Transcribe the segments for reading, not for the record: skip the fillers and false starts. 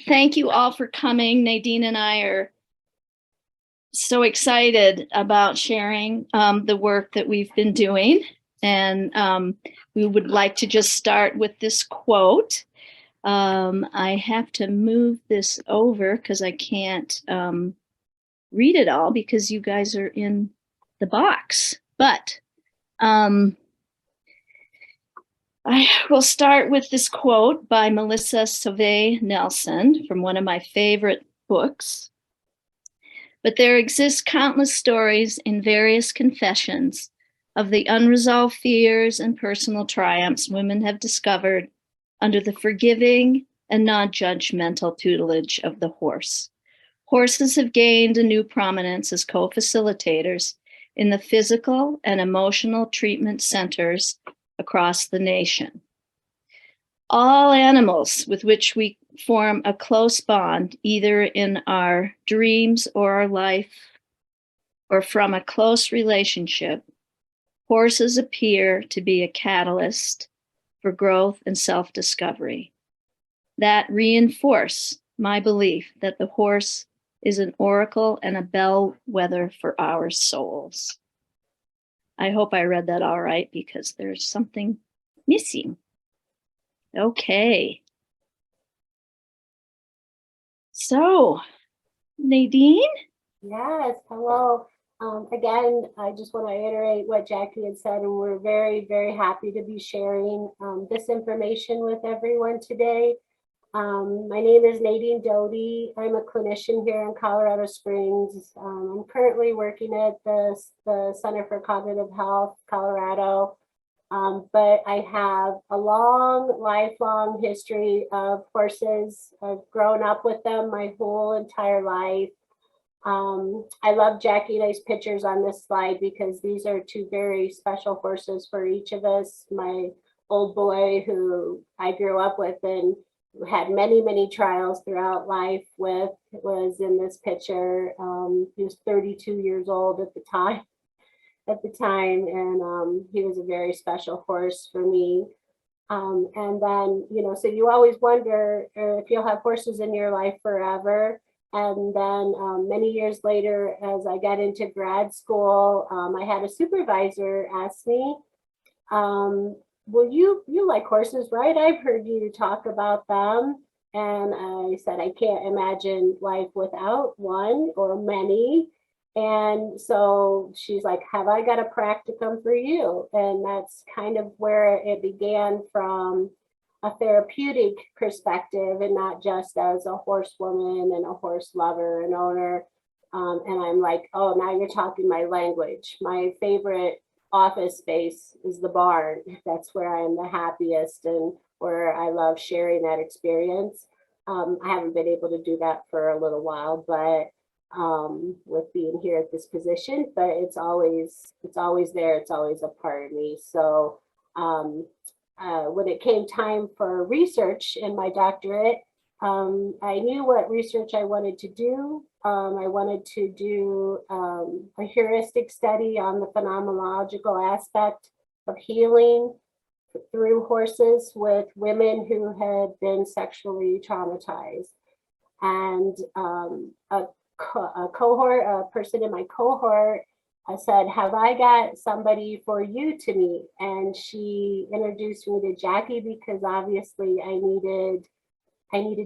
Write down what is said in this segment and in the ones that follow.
thank you all for coming. Nadine and I are so excited about sharing the work that we've been doing. And we would like to just start with this quote. I have to move this over because I can't read it all because you guys are in the box. But I will start with this quote by Melissa Sauvé Nelson from one of my favorite books. But there exist countless stories in various confessions of the unresolved fears and personal triumphs women have discovered under the forgiving and non-judgmental tutelage of the horse. Horses have gained a new prominence as co-facilitators in the physical and emotional treatment centers across the nation. All animals with which we form a close bond, either in our dreams or our life, or from a close relationship, horses appear to be a catalyst for growth and self-discovery that reinforce my belief that the horse is an oracle and a bellwether for our souls. I hope I read that all right because there's something missing. Okay. So, Nadine? Yes, hello. Again, I just want to reiterate what Jackie had said, and we're very, very happy to be sharing this information with everyone today. My name is Nadine Doughty. I'm a clinician here in Colorado Springs. I'm currently working at the Center for Cognitive Health, Colorado, but I have a lifelong history of horses. I've grown up with them my whole entire life. I love Jackie and I's pictures on this slide because these are two very special horses for each of us. My old boy, who I grew up with and had many, many trials throughout life with, was in this picture. He was 32 years old at the time, and he was a very special horse for me. And then, so you always wonder if you'll have horses in your life forever. And then many years later, as I got into grad school, I had a supervisor ask me, well, you like horses, right? I've heard you talk about them. And I said, I can't imagine life without one or many. And so she's like, have I got a practicum for you? And that's kind of where it began, from a therapeutic perspective and not just as a horsewoman and a horse lover and owner. And I'm like, oh, now you're talking my language. My favorite office space is the barn. That's where I'm the happiest and where I love sharing that experience. I haven't been able to do that for a little while, but with being here at this position, but it's always there. It's always a part of me. So when it came time for research in my doctorate, I knew what research I wanted to do. I wanted to do a heuristic study on the phenomenological aspect of healing through horses with women who had been sexually traumatized. And a person in my cohort, I said, have I got somebody for you to meet? And she introduced me to Jackie because obviously I needed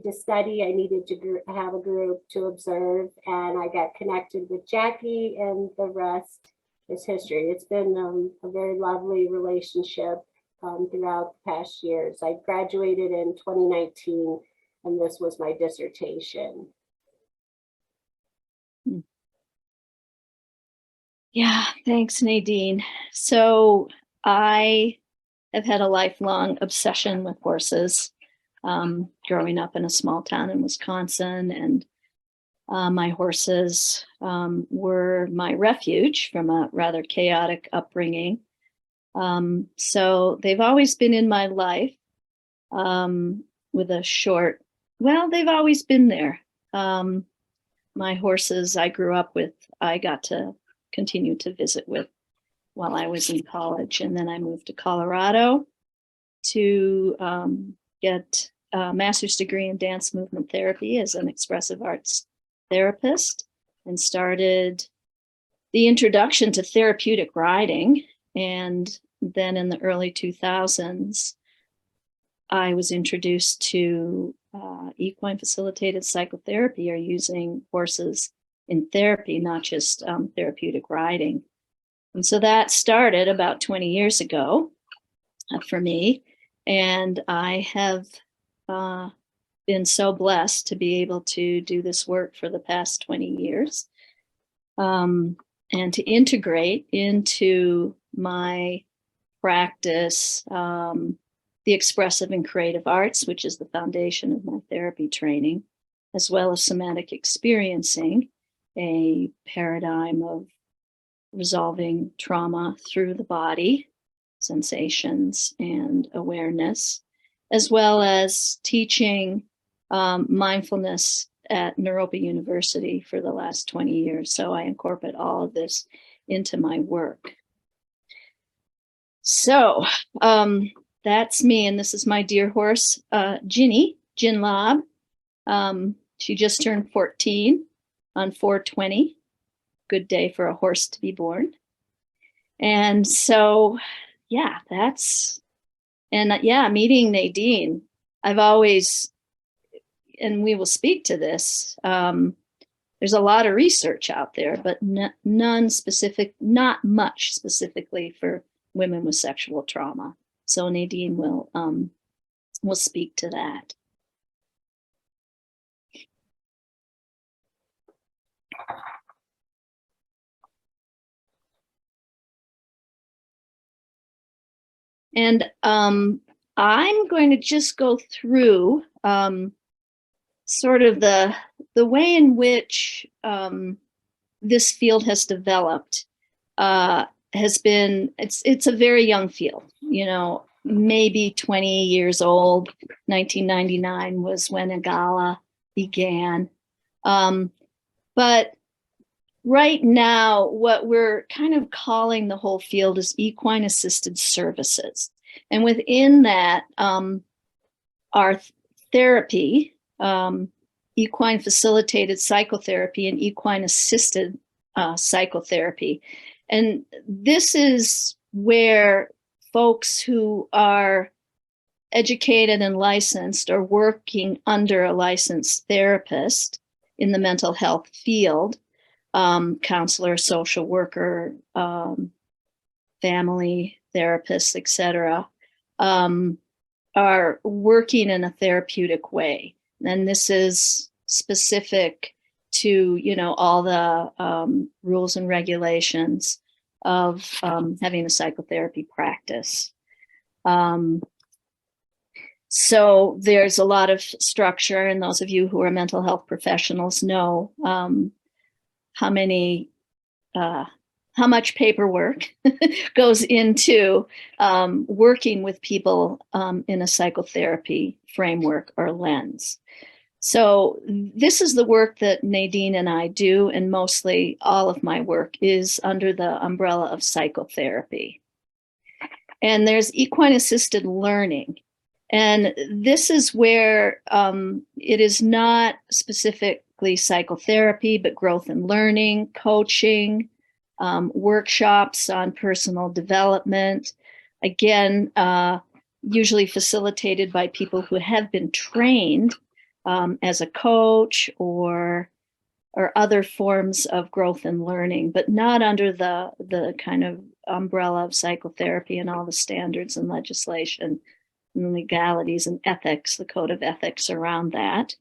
to study. I needed to have a group to observe, and I got connected with Jackie, and the rest is history. It's been a very lovely relationship throughout the past years. I graduated in 2019, and this was my dissertation. Yeah, thanks, Nadine. So I have had a lifelong obsession with horses, growing up in a small town in Wisconsin, and my horses were my refuge from a rather chaotic upbringing. So they've always been in my life with a short, well, they've always been there. My horses I grew up with, I got to continue to visit with while I was in college. And then I moved to Colorado to get master's degree in dance movement therapy as an expressive arts therapist, and started the introduction to therapeutic riding. And then in the early 2000s, I was introduced to equine facilitated psychotherapy, or using horses in therapy, not just therapeutic riding. And so that started about 20 years ago for me. And I have been so blessed to be able to do this work for the past 20 years, and to integrate into my practice the expressive and creative arts, which is the foundation of my therapy training, as well as somatic experiencing, a paradigm of resolving trauma through the body, sensations, and awareness, as well as teaching mindfulness at Naropa University for the last 20 years. So I incorporate all of this into my work. So that's me, and this is my dear horse, Ginny, Gin Lob. She just turned 14 on 4/20. Good day for a horse to be born. And so, yeah, meeting Nadine, I've always, and we will speak to this, there's a lot of research out there, but none specific, not much specifically for women with sexual trauma. So Nadine will speak to that. And I'm going to just go through sort of the way in which this field has developed. Has been, it's a very young field, maybe 20 years old. 1999 was when Agala began. But right now, what we're kind of calling the whole field is equine assisted services. And within that, our therapy, equine facilitated psychotherapy, and equine assisted psychotherapy. And this is where folks who are educated and licensed, or working under a licensed therapist in the mental health field, counselor, social worker, family therapists, etc., are working in a therapeutic way. And this is specific to, all the rules and regulations of having a psychotherapy practice. So there's a lot of structure, and those of you who are mental health professionals know how much paperwork goes into working with people in a psychotherapy framework or lens. So this is the work that Nadine and I do, and mostly all of my work is under the umbrella of psychotherapy. And there's equine assisted learning. And this is where it is not specifically psychotherapy, but growth and learning, coaching, workshops on personal development, again, usually facilitated by people who have been trained as a coach or other forms of growth and learning, but not under the kind of umbrella of psychotherapy and all the standards and legislation and legalities and ethics, the code of ethics around that.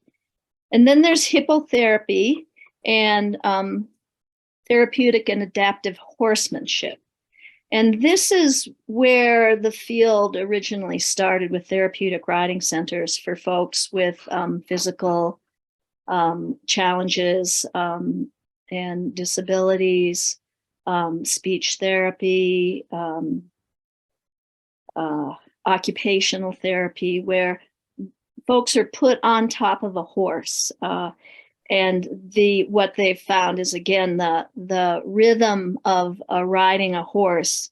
And then there's hippotherapy and therapeutic and adaptive horsemanship. And this is where the field originally started, with therapeutic riding centers for folks with physical challenges and disabilities, speech therapy, occupational therapy, where folks are put on top of a horse. And what they've found is, again, the rhythm of riding a horse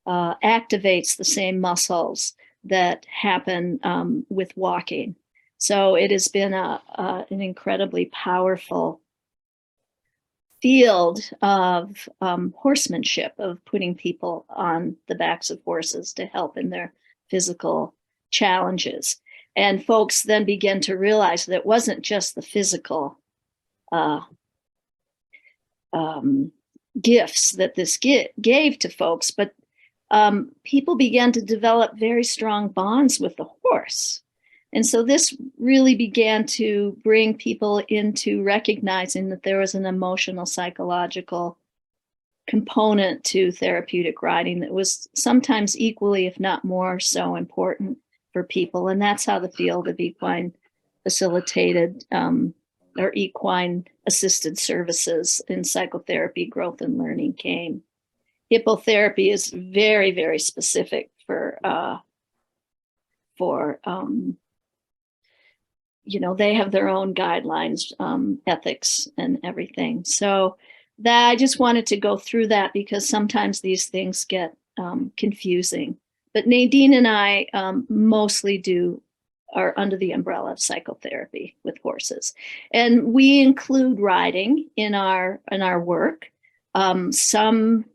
activates the same muscles that happen with walking. So it has been an incredibly powerful field of horsemanship, of putting people on the backs of horses to help in their physical challenges. And folks then began to realize that it wasn't just the physical gifts that this gave to folks, but people began to develop very strong bonds with the horse. And so this really began to bring people into recognizing that there was an emotional, psychological component to therapeutic riding that was sometimes equally, if not more so, important for people. And that's how the field of equine facilitated or equine assisted services in psychotherapy, growth and learning came. Hippotherapy is very, very specific for they have their own guidelines, ethics and everything. So that I just wanted to go through that because sometimes these things get confusing. But Nadine and I mostly are under the umbrella of psychotherapy with horses. And we include riding in our work. Some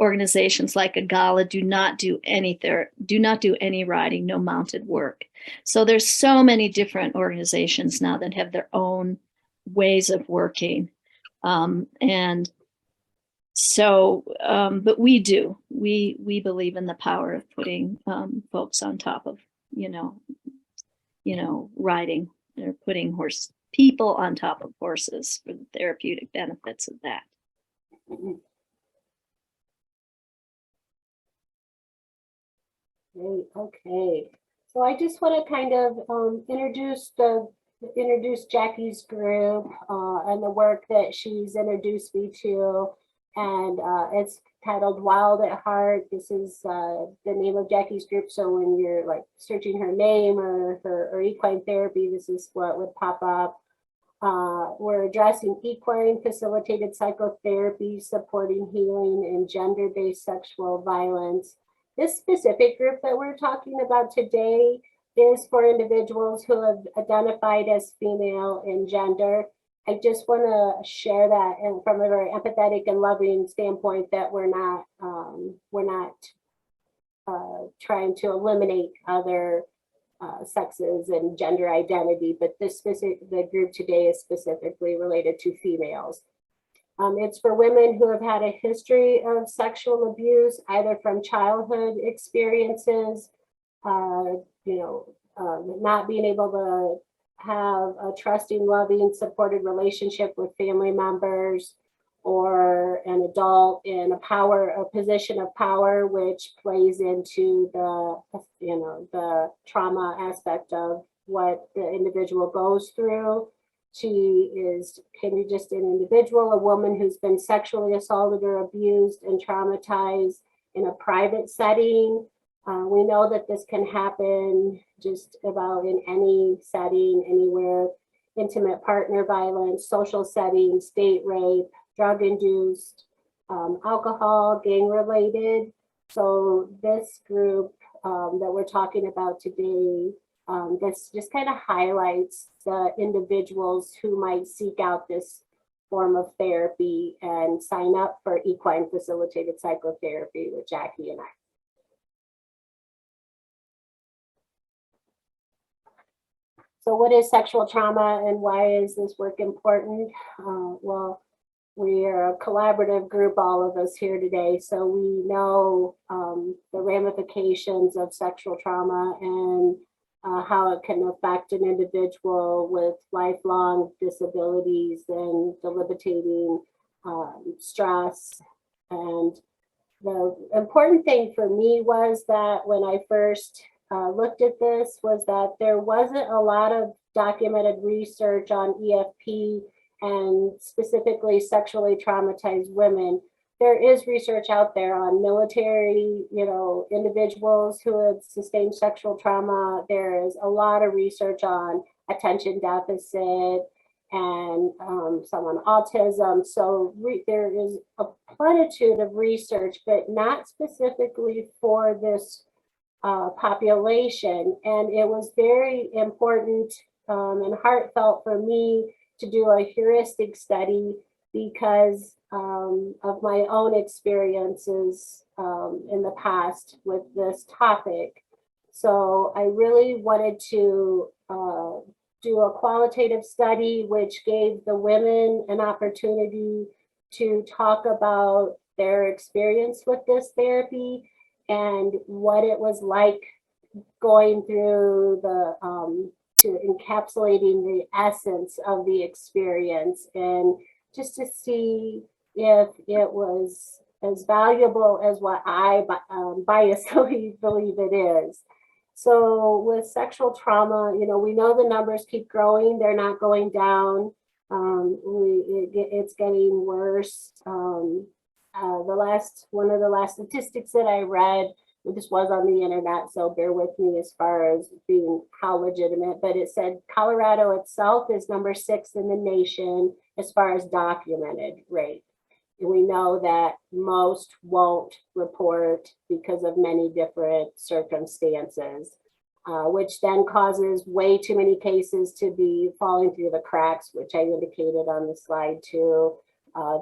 organizations like Agala do not do any riding, no mounted work. So there's so many different organizations now that have their own ways of working. And so, but we believe in the power of putting folks on top of, riding, or putting people on top of horses for the therapeutic benefits of that. Great. Okay. So I just want to kind of introduce Jackie's group and the work that she's introduced me to, and it's titled Wild at Heart. This is the name of Jackie's group. So when you're like searching her name or equine therapy, this is what would pop up. We're addressing equine facilitated psychotherapy, supporting healing and gender-based sexual violence. This specific group that we're talking about today is for individuals who have identified as female in gender. I just want to share that, and from a very empathetic and loving standpoint, that we're not trying to eliminate other sexes and gender identity, but the group today is specifically related to females. It's for women who have had a history of sexual abuse, either from childhood experiences, not being able to have a trusting, loving, supported relationship with family members, or an adult in a position of power, which plays into the trauma aspect of what the individual goes through. She can be just an individual, a woman who's been sexually assaulted or abused and traumatized in a private setting. We know that this can happen just about in any setting, anywhere. Intimate partner violence, social settings, date rape, drug-induced, alcohol, gang-related. So this group that we're talking about today, this just kind of highlights the individuals who might seek out this form of therapy and sign up for equine facilitated psychotherapy with Jackie and I. So what is sexual trauma and why is this work important? Well, we are a collaborative group, all of us here today, so we know the ramifications of sexual trauma and how it can affect an individual with lifelong disabilities and debilitating stress. And the important thing for me was that when I first looked at this was that there wasn't a lot of documented research on EFP and specifically sexually traumatized women. There is research out there on military, individuals who have sustained sexual trauma. There is a lot of research on attention deficit and some on autism. So there is a plenitude of research, but not specifically for this population. And it was very important and heartfelt for me to do a heuristic study because of my own experiences in the past with this topic. So I really wanted to do a qualitative study, which gave the women an opportunity to talk about their experience with this therapy and what it was like going through the to encapsulating the essence of the experience, and just to see if it was as valuable as what I biasly believe it is. So with sexual trauma, you know, we know the numbers keep growing, they're not going down. It's getting worse. One of the last statistics that I read, this was on the internet, so bear with me as far as being how legitimate, but it said Colorado itself is number 6 in the nation as far as documented rate. And we know that most won't report because of many different circumstances, which then causes way too many cases to be falling through the cracks, which I indicated on the slide too.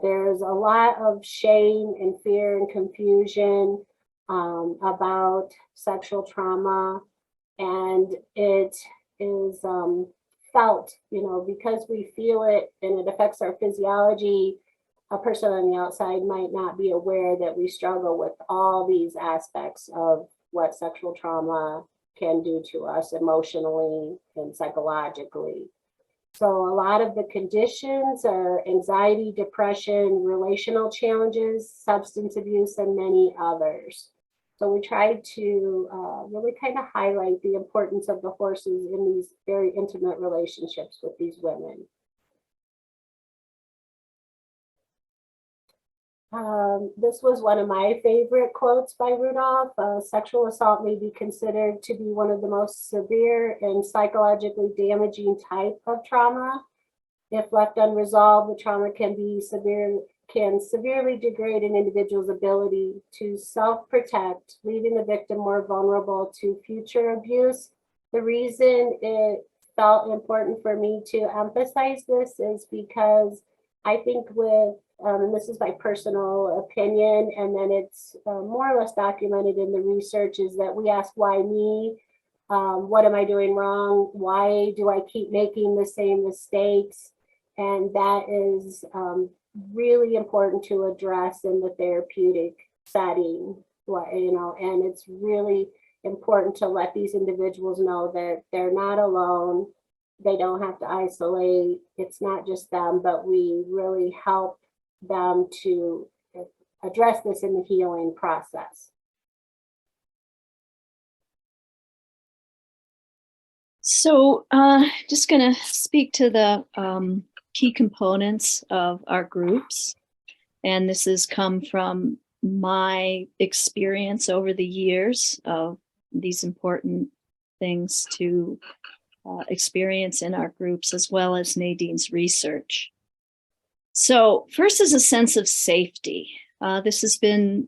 There's a lot of shame and fear and confusion about sexual trauma, and it is felt, you know, because we feel it and it affects our physiology. A person on the outside might not be aware that we struggle with all these aspects of what sexual trauma can do to us emotionally and psychologically. So a lot of the conditions are anxiety, depression, relational challenges, substance abuse, and many others. So we tried to really kind of highlight the importance of the horses in these very intimate relationships with these women. This was one of my favorite quotes by Rudolph. Sexual assault may be considered to be one of the most severe and psychologically damaging type of trauma. If left unresolved, the trauma can severely degrade an individual's ability to self-protect, leaving the victim more vulnerable to future abuse. The reason it felt important for me to emphasize this is because I think with and this is my personal opinion, and then it's more or less documented in the research, is that we ask, why me? What am I doing wrong? Why do I keep making the same mistakes? And that is really important to address in the therapeutic setting, you know, and it's really important to let these individuals know that they're not alone. They don't have to isolate. It's not just them, but we really help them to address this in the healing process. So just going to speak to the key components of our groups. And this has come from my experience over the years of these important things to experience in our groups, as well as Nadine's research. So first is a sense of safety. This has been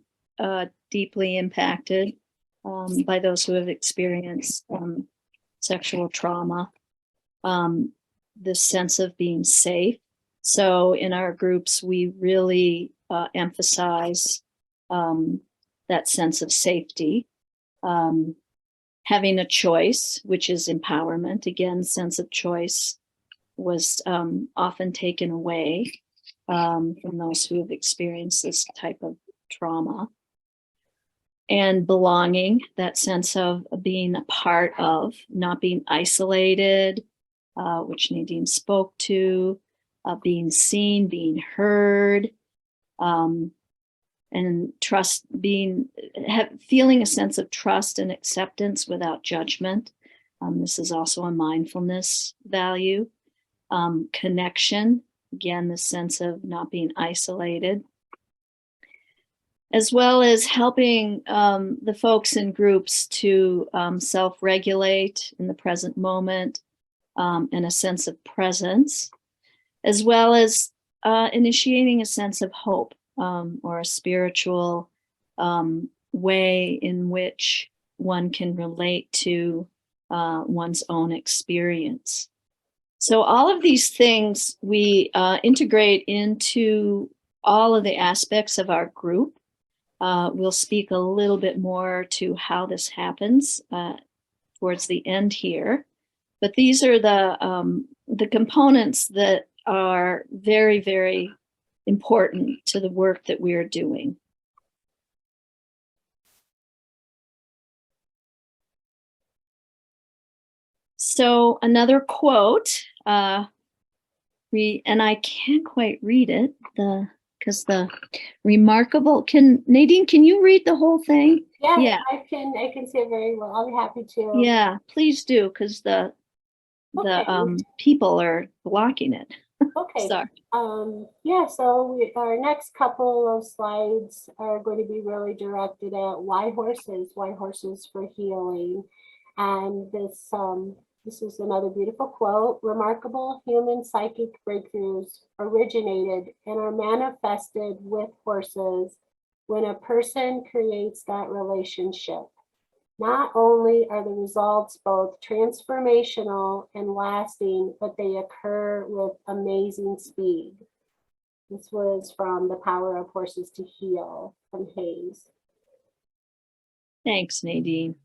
deeply impacted by those who have experienced sexual trauma, this sense of being safe. So in our groups, we really emphasize that sense of safety, having a choice, which is empowerment. Again, sense of choice was often taken away from those who have experienced this type of trauma. And belonging, that sense of being a part of, not being isolated, which Nadine spoke to, being seen, being heard, and trust, feeling a sense of trust and acceptance without judgment. This is also a mindfulness value. Connection, again, the sense of not being isolated, as well as helping the folks in groups to self-regulate in the present moment, and a sense of presence, as well as initiating a sense of hope, or a spiritual way in which one can relate to one's own experience. So all of these things we integrate into all of the aspects of our group. We'll speak a little bit more to how this happens towards the end here. But these are the components that are very, very important to the work that we are doing. So another quote, and I can't quite read it, because the remarkable, Nadine, can you read the whole thing? Yeah. I can say very well. I'll be happy to. Yeah, please do, because the people are blocking it. Okay. Sorry. Yeah, so our next couple of slides are going to be really directed at why horses for healing. And this is another beautiful quote. Remarkable human psychic breakthroughs originated and are manifested with horses when a person creates that relationship. Not only are the results both transformational and lasting, but they occur with amazing speed. This was from The Power of Horses to Heal from Hayes. Thanks, Nadine.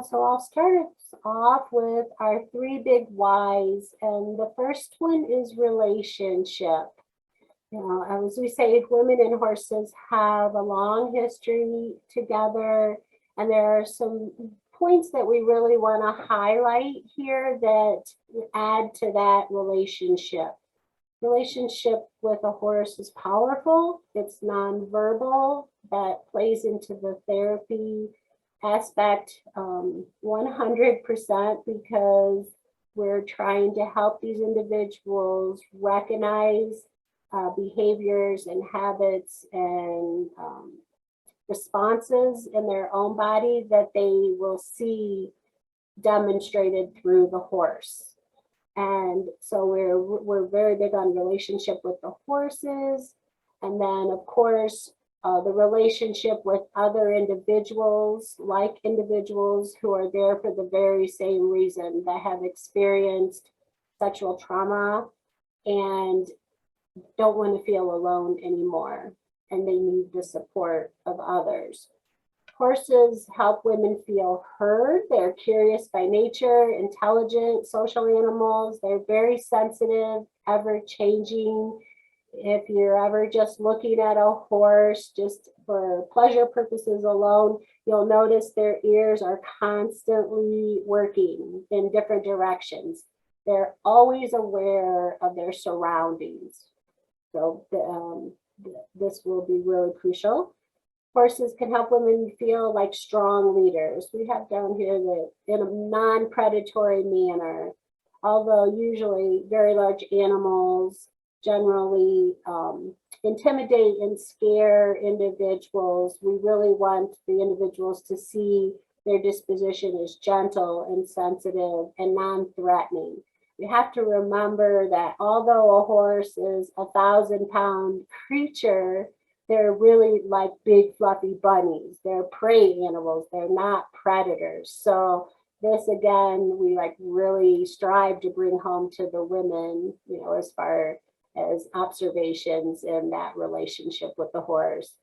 So I'll start us off with our 3 big whys, and the first one is relationship. You know, as we say, women and horses have a long history together, and there are some points that we really want to highlight here that add to that relationship. Relationship with a horse is powerful. It's nonverbal. That plays into the therapy aspect 100%, because we're trying to help these individuals recognize behaviors and habits and responses in their own body that they will see demonstrated through the horse. And so we're very big on relationship with the horses. And then, of course, the relationship with other individuals, like individuals who are there for the very same reason, that have experienced sexual trauma and don't want to feel alone anymore, and they need the support of others. Horses help women feel heard. They're curious by nature, intelligent, social animals. They're very sensitive, ever-changing. If you're ever just looking at a horse just for pleasure purposes alone, you'll notice their ears are constantly working in different directions. They're always aware of their surroundings. So this will be really crucial. Horses can help women feel like strong leaders. We have down here that in a non-predatory manner, although usually very large animals generally intimidate and scare individuals, we really want the individuals to see their disposition as gentle and sensitive and non-threatening. You have to remember that although a horse is a 1,000-pound creature, they're really like big fluffy bunnies. They're prey animals. They're not predators. So this, again, we like really strive to bring home to the women, you know, as far as observations in that relationship with the horse.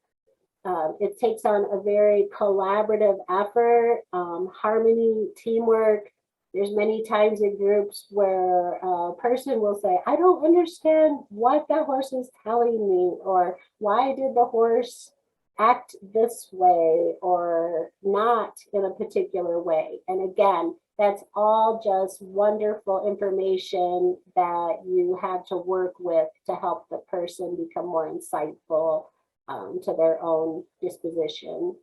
It takes on a very collaborative effort, harmony, teamwork. There's many times in groups where a person will say, I don't understand what that horse is telling me, or why did the horse act this way or not in a particular way. And again, that's all just wonderful information that you have to work with to help the person become more insightful to their own disposition.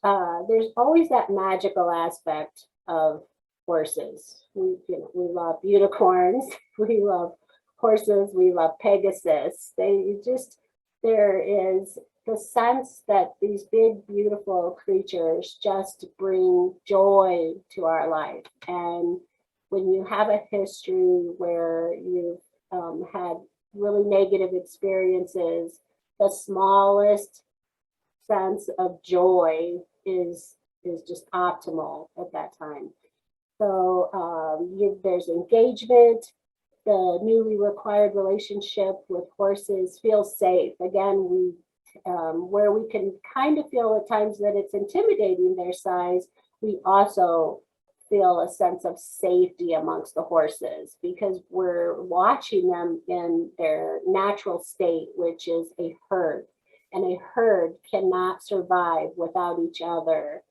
There's always that magical aspect of horses. We love unicorns, we love horses, we love Pegasus. There is the sense that these big, beautiful creatures just bring joy to our life. And when you have a history where you've had really negative experiences, the smallest sense of joy is just optimal at that time. So there's engagement. The newly required relationship with horses feels safe. Again, where we can kind of feel at times that it's intimidating their size, we also feel a sense of safety amongst the horses because we're watching them in their natural state, which is a herd. And a herd cannot survive without each other.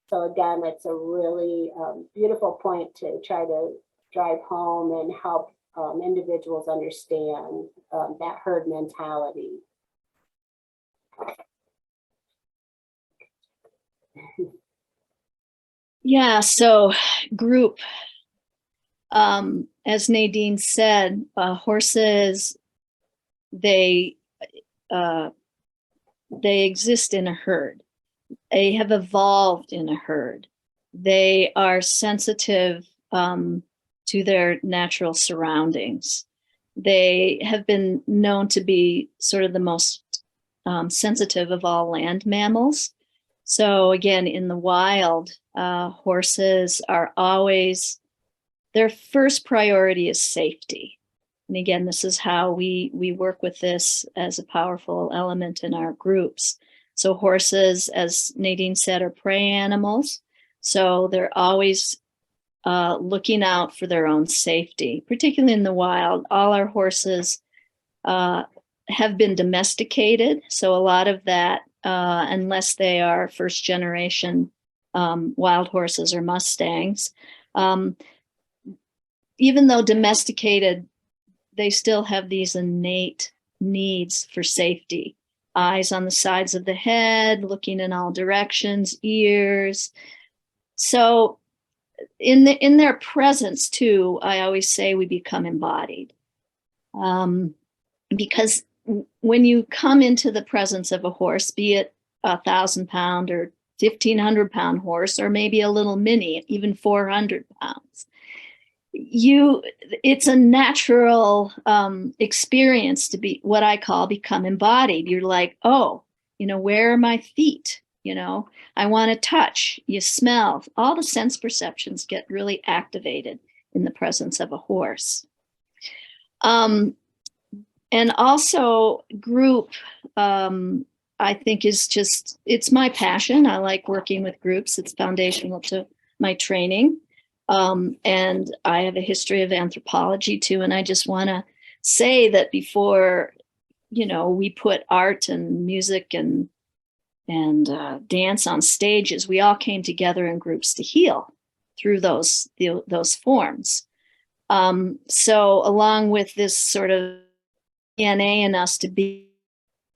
So again, it's a really beautiful point to try to drive home and help individuals understand that herd mentality. Yeah, so group, as Nadine said, horses, they exist in a herd. They have evolved in a herd. They are sensitive to their natural surroundings. They have been known to be sort of the most sensitive of all land mammals. So again, in the wild, horses are always, their first priority is safety. And again, this is how we work with this as a powerful element in our groups. So horses, as Nadine said, are prey animals. So they're always looking out for their own safety, particularly in the wild. All our horses have been domesticated. So a lot of that, unless they are first generation wild horses or Mustangs, even though domesticated, they still have these innate needs for safety. Eyes on the sides of the head, looking in all directions, ears. So in their presence too, I always say we become embodied. Because when you come into the presence of a horse, be it 1,000-pound or 1,500-pound horse, or maybe a little mini, even 400 pounds, it's a natural experience to be what I call become embodied. You're like, oh, where are my feet? I want to touch, you smell, all the sense perceptions get really activated in the presence of a horse. And also group, I think it's my passion. I like working with groups. It's foundational to my training. And I have a history of anthropology too. And I just want to say that before, we put art and music and dance on stages, we all came together in groups to heal through those forms. So along with this sort of DNA in us to be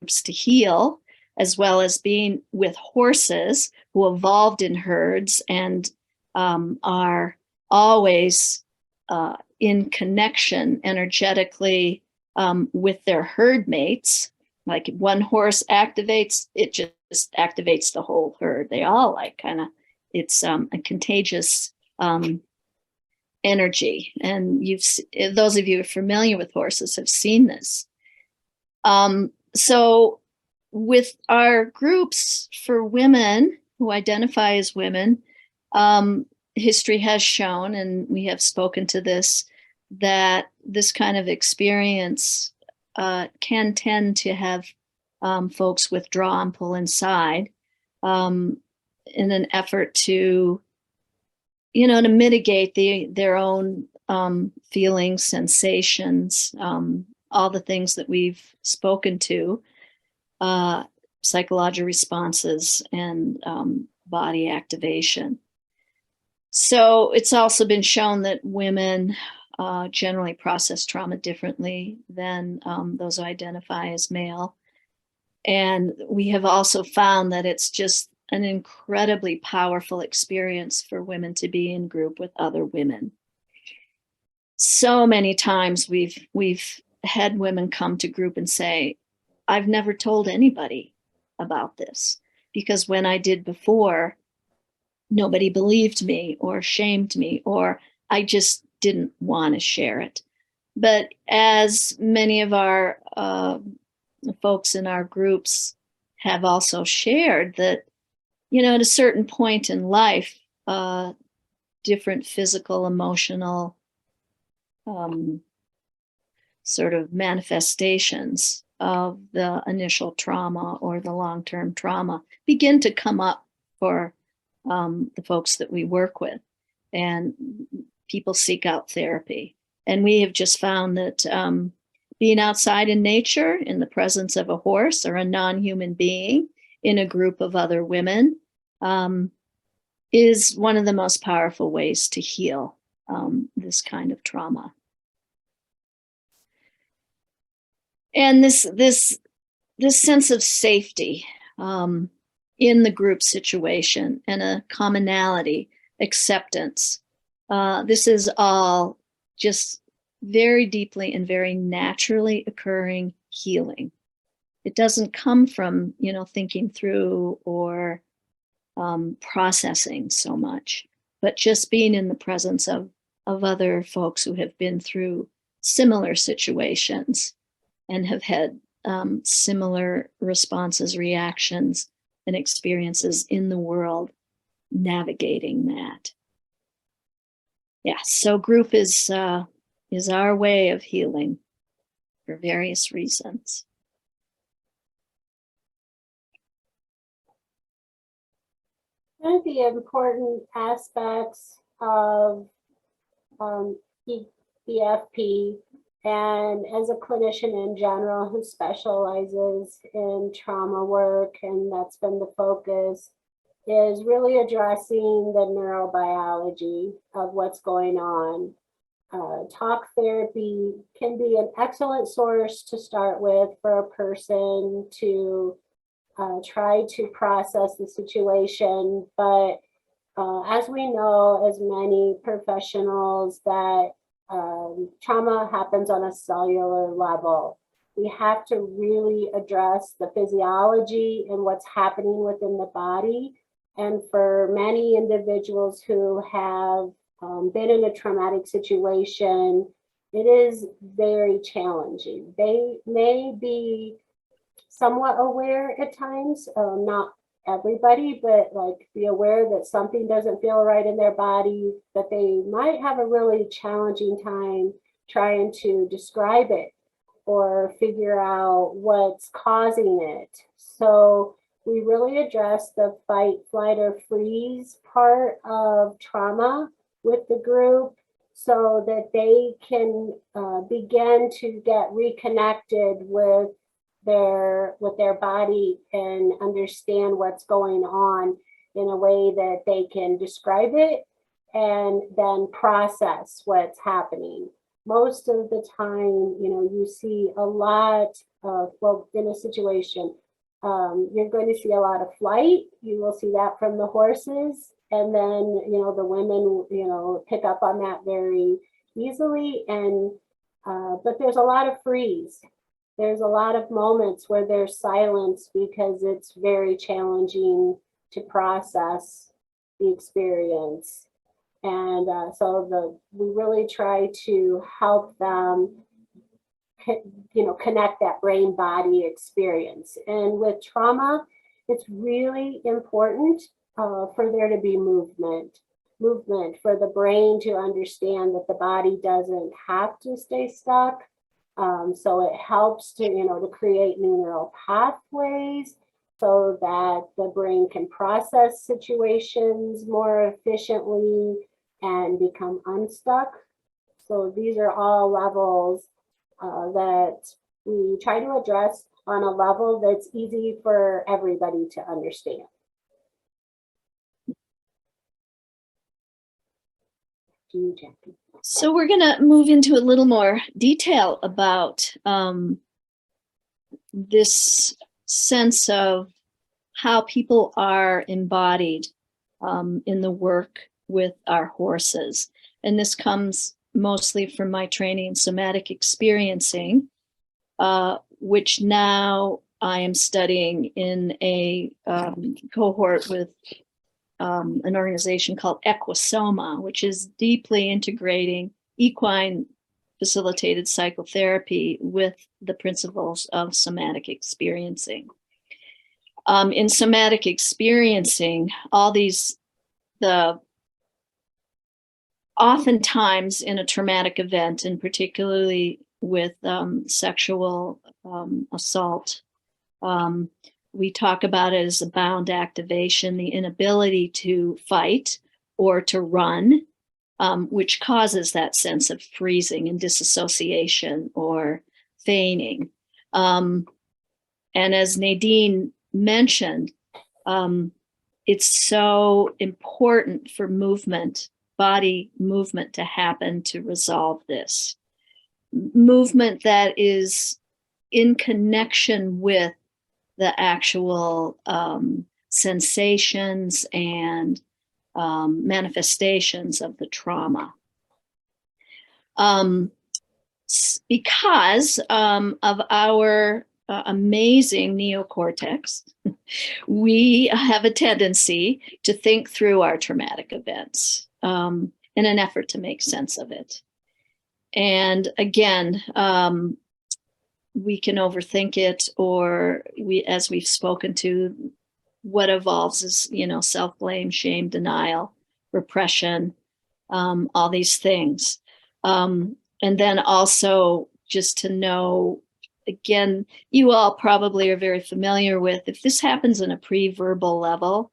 groups to heal, as well as being with horses who evolved in herds and are always in connection energetically with their herd mates. Like one horse activates, it just activates the whole herd. They all it's a contagious energy. And those of you who are familiar with horses have seen this. So with our groups for women who identify as women, history has shown, and we have spoken to this, that this kind of experience can tend to have folks withdraw and pull inside in an effort to, to mitigate their own feelings, sensations, all the things that we've spoken to, psychological responses and body activation. So it's also been shown that women generally process trauma differently than those who identify as male. And we have also found that it's just an incredibly powerful experience for women to be in group with other women. So many times we've had women come to group and say, I've never told anybody about this because when I did before, nobody believed me or shamed me, or I just didn't want to share it. But as many of our the folks in our groups have also shared that, at a certain point in life, different physical, emotional sort of manifestations of the initial trauma or the long-term trauma begin to come up for the folks that we work with, and people seek out therapy. And we have just found that being outside in nature, in the presence of a horse or a non-human being in a group of other women, is one of the most powerful ways to heal this kind of trauma. And this sense of safety in the group situation and a commonality, acceptance, this is all just very deeply and very naturally occurring healing. It doesn't come from, thinking through or processing so much, but just being in the presence of other folks who have been through similar situations and have had similar responses, reactions, and experiences in the world navigating that. Yeah, so group is our way of healing for various reasons. One of the important aspects of EFP, and as a clinician in general who specializes in trauma work, and that's been the focus, is really addressing the neurobiology of what's going on. Talk therapy can be an excellent source to start with for a person to try to process the situation. But as we know, as many professionals, that trauma happens on a cellular level. We have to really address the physiology and what's happening within the body. And for many individuals who have been in a traumatic situation, it is very challenging. They may be somewhat aware at times, not everybody, but like be aware that something doesn't feel right in their body, that they might have a really challenging time trying to describe it or figure out what's causing it. So we really address the fight, flight, or freeze part of trauma with the group so that they can begin to get reconnected with their body and understand what's going on in a way that they can describe it and then process what's happening. Most of the time, you see a lot of, well, in a situation, you're going to see a lot of flight. You will see that from the horses. And then, the women, pick up on that very easily. And, but there's a lot of freeze. There's a lot of moments where there's silence because it's very challenging to process the experience. And so we really try to help them, connect that brain-body experience. And with trauma, it's really important for there to be movement for the brain to understand that the body doesn't have to stay stuck. So it helps to create new neural pathways so that the brain can process situations more efficiently and become unstuck. So these are all levels that we try to address on a level that's easy for everybody to understand. So we're going to move into a little more detail about this sense of how people are embodied in the work with our horses. And this comes mostly from my training in somatic experiencing, which now I am studying in a cohort with an organization called Equisoma, which is deeply integrating equine facilitated psychotherapy with the principles of somatic experiencing. In somatic experiencing, oftentimes in a traumatic event, and particularly with sexual assault, we talk about it as a bound activation, the inability to fight or to run, which causes that sense of freezing and disassociation or feigning. And as Nadine mentioned, it's so important for movement, body movement, to happen to resolve this. Movement that is in connection with the actual sensations and manifestations of the trauma. Because of our amazing neocortex, we have a tendency to think through our traumatic events in an effort to make sense of it. And again, we can overthink it, or as we've spoken to, what evolves is, self-blame, shame, denial, repression, all these things. And then also just to know, again, you all probably are very familiar with, if this happens in a pre-verbal level,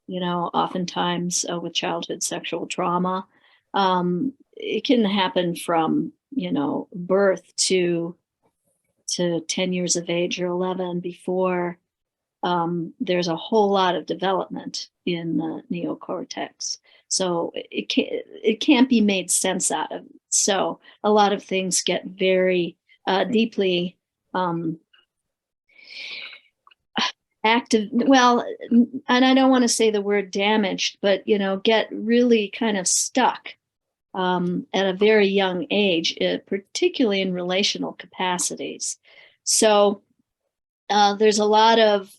oftentimes with childhood sexual trauma, it can happen from, birth to 10 years of age or 11 before there's a whole lot of development in the neocortex. So it can't be made sense out of. So a lot of things get very deeply active. Well, and I don't want to say the word damaged, but get really kind of stuck at a very young age, particularly in relational capacities. So there's a lot of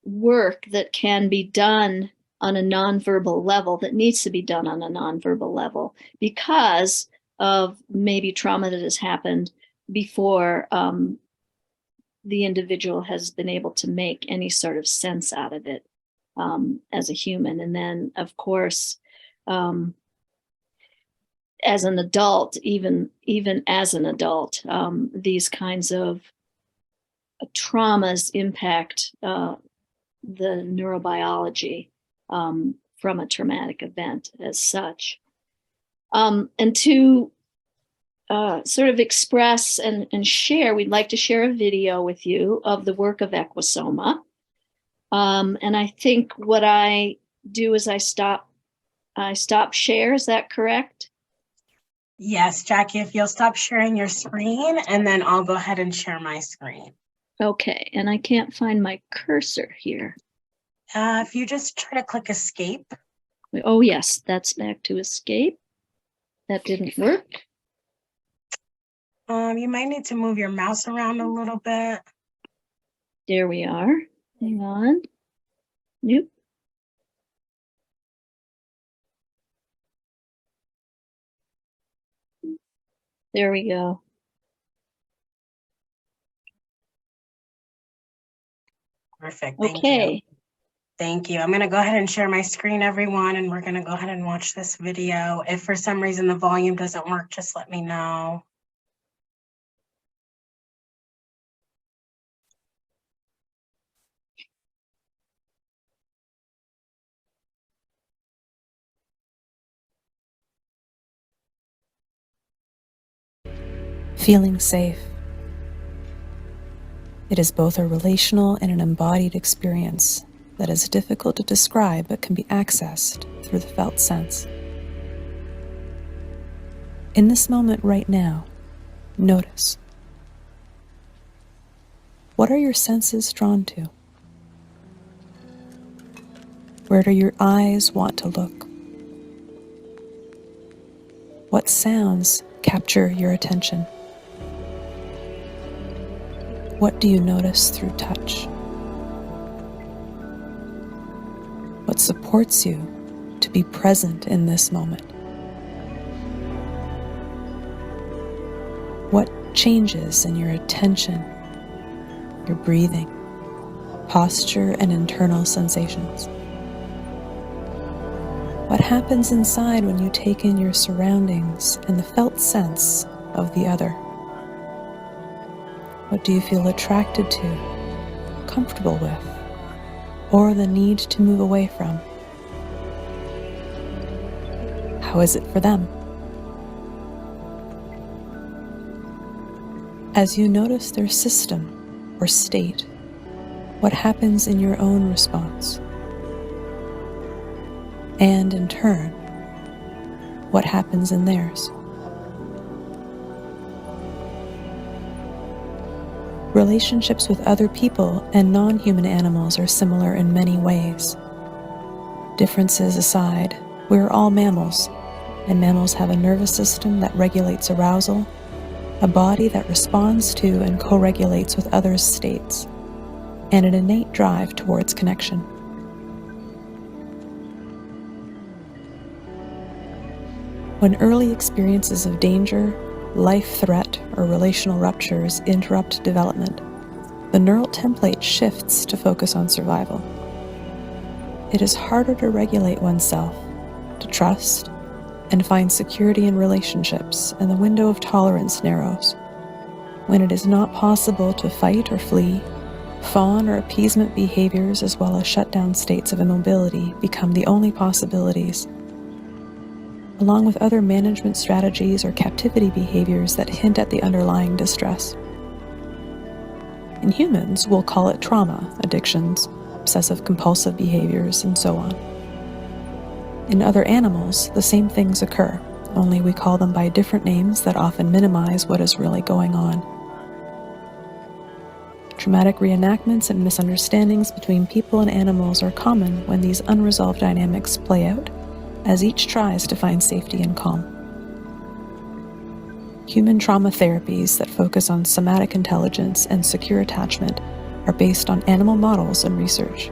work that can be done on a nonverbal level, that needs to be done on a nonverbal level, because of maybe trauma that has happened before the individual has been able to make any sort of sense out of it as a human. And then, of course, as an adult, even as an adult, these kinds of traumas impact the neurobiology from a traumatic event as such. And to sort of express and share, we'd like to share a video with you of the work of Equisoma. And I think what I do is I stop share. Is that correct? Yes, Jackie, if you'll stop sharing your screen, and then I'll go ahead and share my screen. Okay, and I can't find my cursor here. If you just try to click escape. Oh, yes, that's back to escape. That didn't work. You might need to move your mouse around a little bit. There we are. Hang on. Nope. There we go. Perfect. Thank Okay. you. Thank you. I'm going to go ahead and share my screen, everyone, and we're going to go ahead and watch this video. If for some reason the volume doesn't work, just let me know. Feeling safe. It is both a relational and an embodied experience that is difficult to describe but can be accessed through the felt sense. In this moment right now, notice. What are your senses drawn to? Where do your eyes want to look? What sounds capture your attention? What do you notice through touch? What supports you to be present in this moment? What changes in your attention, your breathing, posture, and internal sensations? What happens inside when you take in your surroundings and the felt sense of the other? What do you feel attracted to, comfortable with, or the need to move away from? How is it for them? As you notice their system or state, what happens in your own response? And in turn, what happens in theirs? Relationships with other people and non-human animals are similar in many ways. Differences aside, we're all mammals, and mammals have a nervous system that regulates arousal, a body that responds to and co-regulates with others' states, and an innate drive towards connection. When early experiences of danger, life threat, or relational ruptures interrupt development, the neural template shifts to focus on survival. It is harder to regulate oneself, to trust, and find security in relationships, and the window of tolerance narrows. When it is not possible to fight or flee, fawn or appeasement behaviors as well as shutdown states of immobility become the only possibilities, along with other management strategies or captivity behaviors that hint at the underlying distress. In humans, we'll call it trauma, addictions, obsessive-compulsive behaviors, and so on. In other animals, the same things occur, only we call them by different names that often minimize what is really going on. Traumatic reenactments and misunderstandings between people and animals are common when these unresolved dynamics play out, as each tries to find safety and calm. Human trauma therapies that focus on somatic intelligence and secure attachment are based on animal models and research.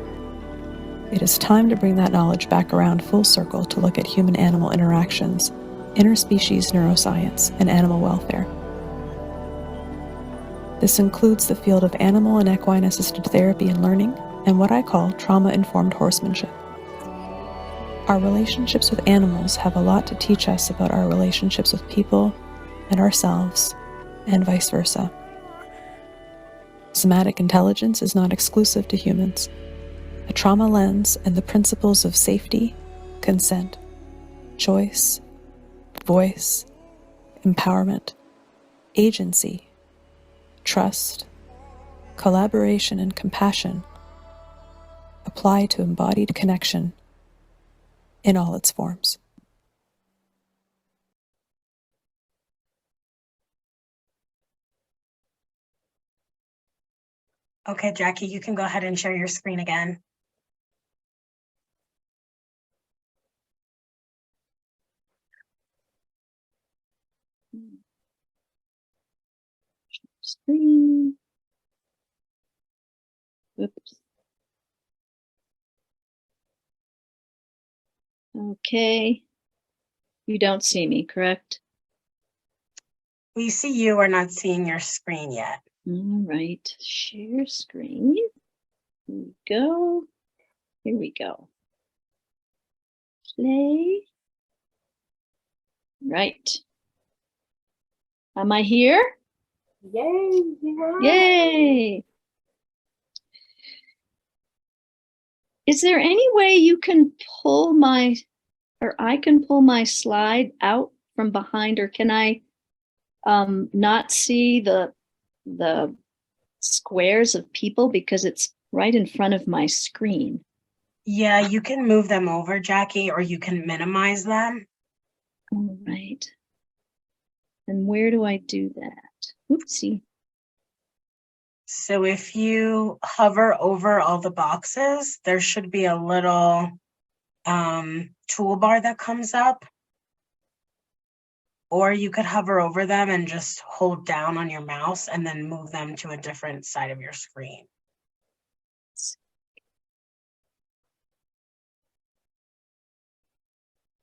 It is time to bring that knowledge back around full circle to look at human-animal interactions, interspecies neuroscience, and animal welfare. This includes the field of animal and equine-assisted therapy and learning, and what I call trauma-informed horsemanship. Our relationships with animals have a lot to teach us about our relationships with people and ourselves, and vice versa. Somatic intelligence is not exclusive to humans. A trauma lens and the principles of safety, consent, choice, voice, empowerment, agency, trust, collaboration, and compassion apply to embodied connection in all its forms. Okay, Jackie, you can go ahead and share your screen again. Screen. Oops. Okay. You don't see me, correct? We see you, we're not seeing your screen yet. All right. Share screen. Here we go. Here we go. Play. Right. Am I here? Yay! You are. Yay! Is there any way you can pull my, or I can pull my slide out from behind, or can I not see the squares of people because it's right in front of my screen? Yeah, you can move them over, Jackie, or you can minimize them. All right. And where do I do that? Oopsie. So if you hover over all the boxes, there should be a little toolbar that comes up. Or you could hover over them and just hold down on your mouse and then move them to a different side of your screen.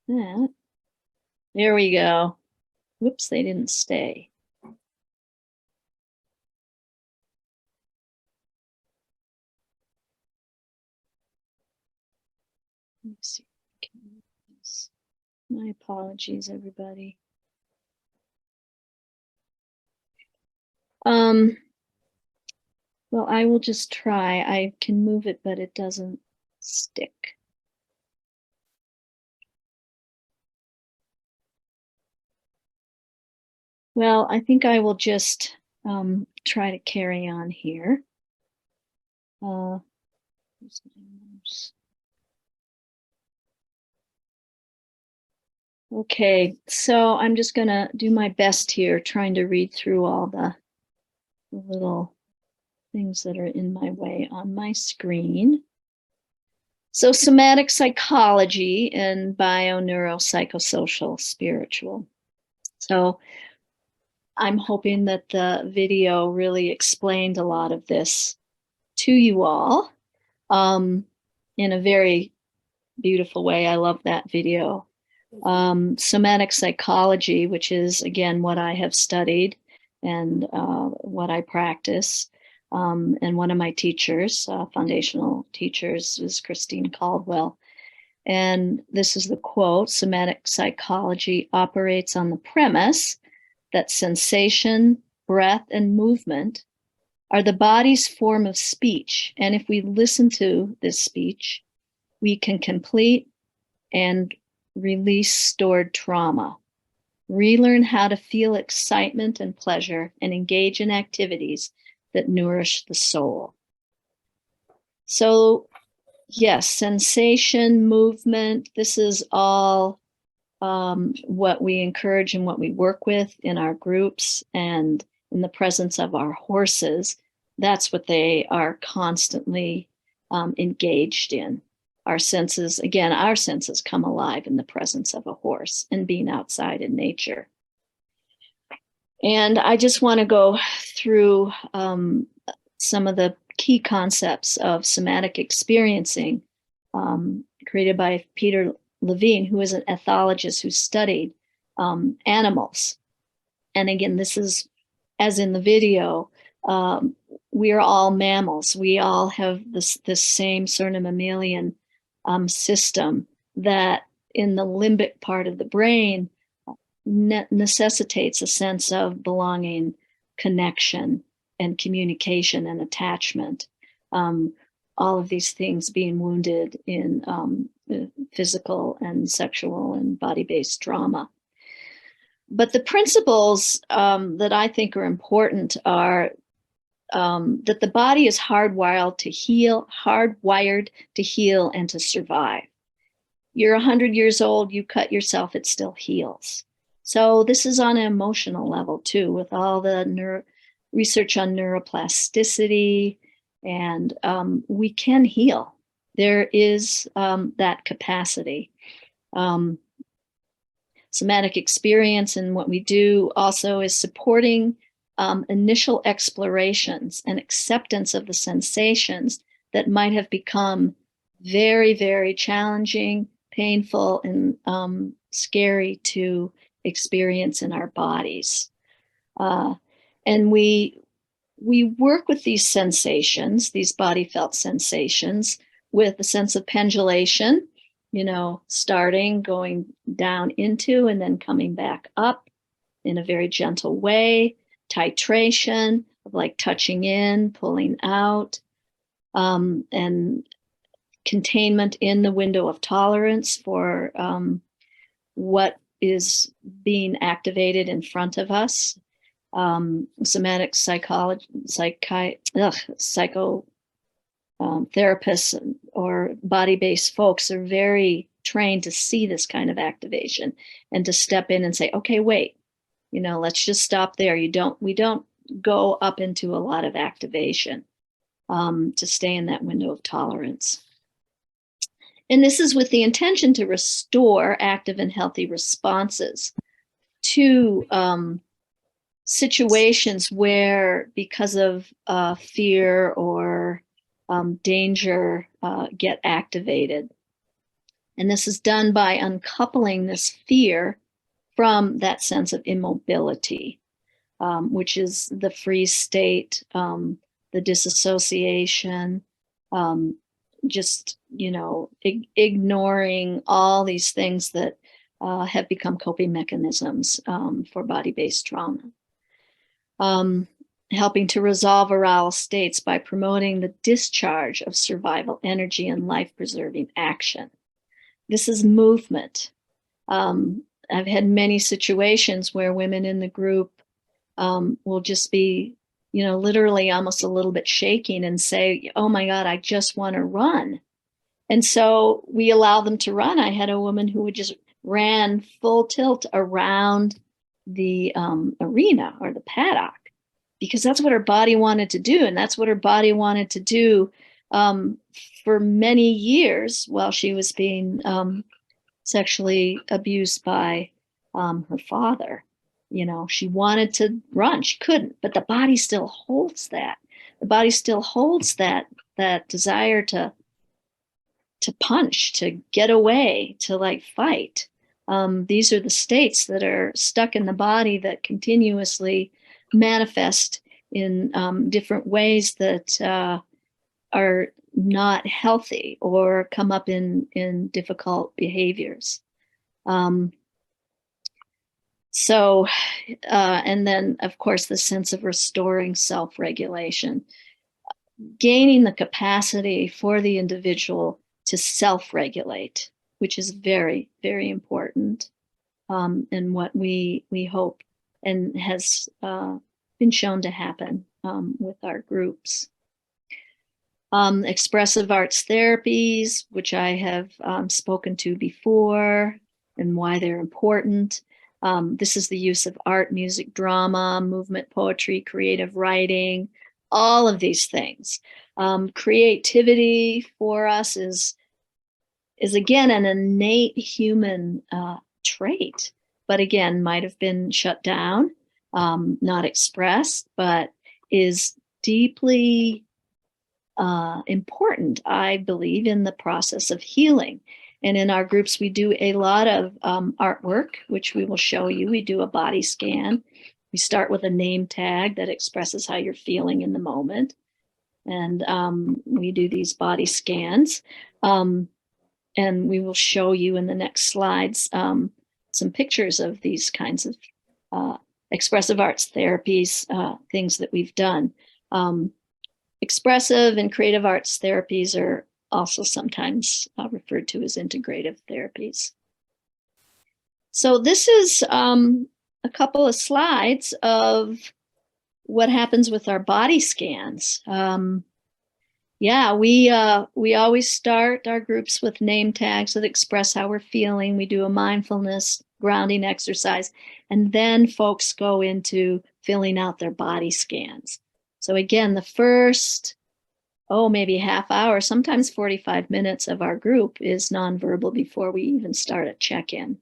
That. There we go. Whoops, they didn't stay. Let me see. My apologies, everybody. Well, I will just try. I can move it, but it doesn't stick. Well, I think I will just try to carry on here. Okay, so I'm just gonna do my best here, trying to read through all the little things that are in my way on my screen. So somatic psychology and bio-neuropsychosocial spiritual. So I'm hoping that the video really explained a lot of this to you all in a very beautiful way. I love that video. Somatic psychology, which is, again, what I have studied and what I practice. And one of my teachers, foundational teachers, is Christine Caldwell. And this is the quote: somatic psychology operates on the premise that sensation, breath, and movement are the body's form of speech. And if we listen to this speech, we can complete and release stored trauma, relearn how to feel excitement and pleasure, and engage in activities that nourish the soul. So yes, sensation, movement, this is all what we encourage and what we work with in our groups, and in the presence of our horses. That's what they are constantly engaged in. Our senses, again, our senses come alive in the presence of a horse and being outside in nature. And I just want to go through some of the key concepts of somatic experiencing, created by Peter Levine, who is an ethologist who studied animals. And again, this is, as in the video, we are all mammals. We all have this same sort of mammalian system that in the limbic part of the brain necessitates a sense of belonging, connection, and communication and attachment. All of these things being wounded in physical and sexual and body-based trauma. But the principles that I think are important are that the body is hardwired to heal and to survive. You're 100 years old, you cut yourself, it still heals. So this is on an emotional level too, with all the research on neuroplasticity, and we can heal. There is that capacity. Somatic experience and what we do also is supporting initial explorations and acceptance of the sensations that might have become very, very challenging, painful, and scary to experience in our bodies. And we work with these sensations, these body felt sensations, with a sense of pendulation, starting, going down into, and then coming back up in a very gentle way. Titration of like touching in, pulling out, and containment in the window of tolerance for what is being activated in front of us. Somatic psychology, therapists or body-based folks are very trained to see this kind of activation and to step in and say, okay, wait, let's just stop there. We don't go up into a lot of activation to stay in that window of tolerance. And this is with the intention to restore active and healthy responses to situations where, because of fear or danger, get activated. And this is done by uncoupling this fear from that sense of immobility, which is the freeze state, the disassociation, just, ignoring all these things that have become coping mechanisms for body-based trauma. Helping to resolve arousal states by promoting the discharge of survival energy and life-preserving action. This is movement. I've had many situations where women in the group will just be, literally almost a little bit shaking and say, oh my God, I just want to run. And so we allow them to run. I had a woman who would just ran full tilt around the arena or the paddock, because that's what her body wanted to do. And that's what her body wanted to do for many years while she was being sexually abused by her father. She wanted to run, she couldn't, but the body still holds that. The body still holds that desire to punch, to get away, to like fight. These are the states that are stuck in the body that continuously manifest in different ways that are not healthy or come up in difficult behaviors. And then, of course, the sense of restoring self-regulation, gaining the capacity for the individual to self-regulate, which is very, very important, and what we hope and has been shown to happen with our groups. Expressive arts therapies, which I have spoken to before, and why they're important. This is the use of art, music, drama, movement, poetry, creative writing, all of these things. Creativity for us is again an innate human trait, but again might have been shut down, not expressed, but is deeply important, I believe, in the process of healing. And in our groups, we do a lot of artwork, which we will show you. We do a body scan. We start with a name tag that expresses how you're feeling in the moment. And we do these body scans. And we will show you in the next slides some pictures of these kinds of expressive arts therapies, things that we've done. Expressive and creative arts therapies are also sometimes referred to as integrative therapies. So this is a couple of slides of what happens with our body scans. We always start our groups with name tags that express how we're feeling. We do a mindfulness grounding exercise, and then folks go into filling out their body scans. So again, the first, maybe half hour, sometimes 45 minutes of our group is nonverbal before we even start a check-in.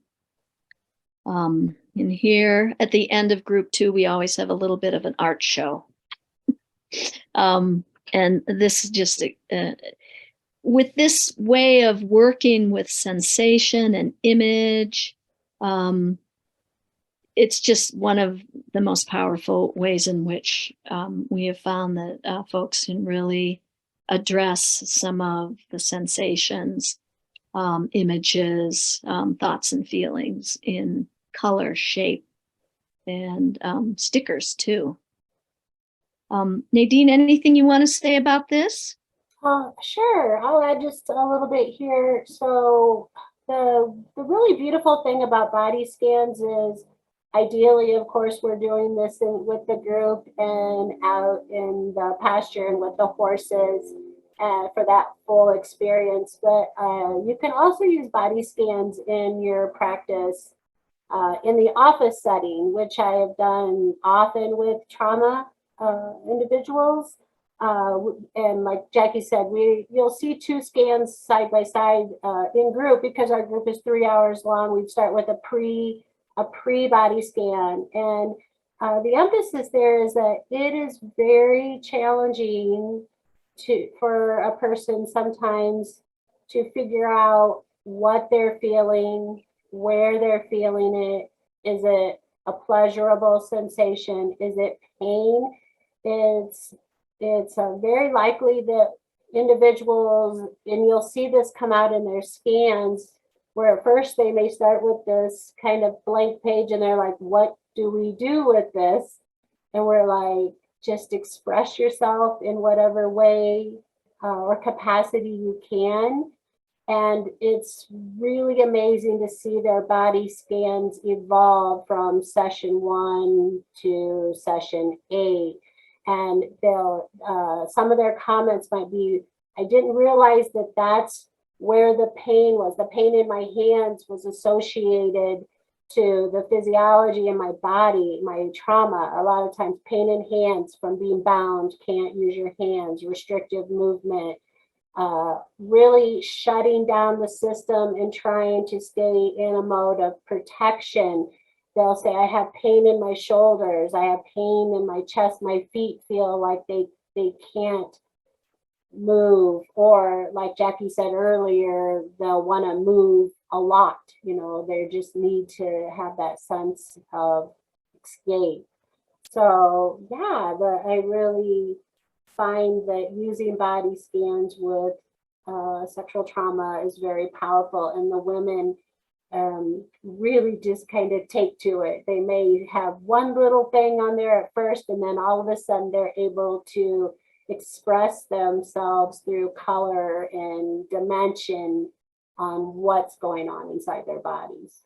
And here at the end of group 2, we always have a little bit of an art show. And this is just, with this way of working with sensation and image, it's just one of the most powerful ways in which we have found that folks can really address some of the sensations, images, thoughts and feelings in color, shape, and stickers too. Nadine, anything you want to say about this? Sure, I'll add just a little bit here. So the really beautiful thing about body scans is, ideally, of course, we're doing this with the group and out in the pasture and with the horses for that full experience. But you can also use body scans in your practice in the office setting, which I have done often with trauma individuals. And like Jackie said, you'll see 2 scans side by side in group, because our group is 3 hours long. We start with a pre-body scan. And the emphasis there is that it is very challenging for a person sometimes to figure out what they're feeling, where they're feeling it. Is it a pleasurable sensation? Is it pain? It's very likely that individuals, and you'll see this come out in their scans, where at first they may start with this kind of blank page and they're like, what do we do with this? And we're like, just express yourself in whatever way or capacity you can. And it's really amazing to see their body scans evolve from session 1 to session 8. And they'll, some of their comments might be, I didn't realize that that's where the pain was. The pain in my hands was associated to the physiology in my body, my trauma. A lot of times pain in hands from being bound, can't use your hands, restrictive movement, really shutting down the system and trying to stay in a mode of protection. They'll say, I have pain in my shoulders, I have pain in my chest, my feet feel like they can't move, or like Jackie said earlier, they'll want to move a lot. You know, they just need to have that sense of escape. So yeah, I really find that using body scans with sexual trauma is very powerful, and the women really just kind of take to it. They may have one little thing on there at first, and then all of a sudden they're able to express themselves through color and dimension on what's going on inside their bodies.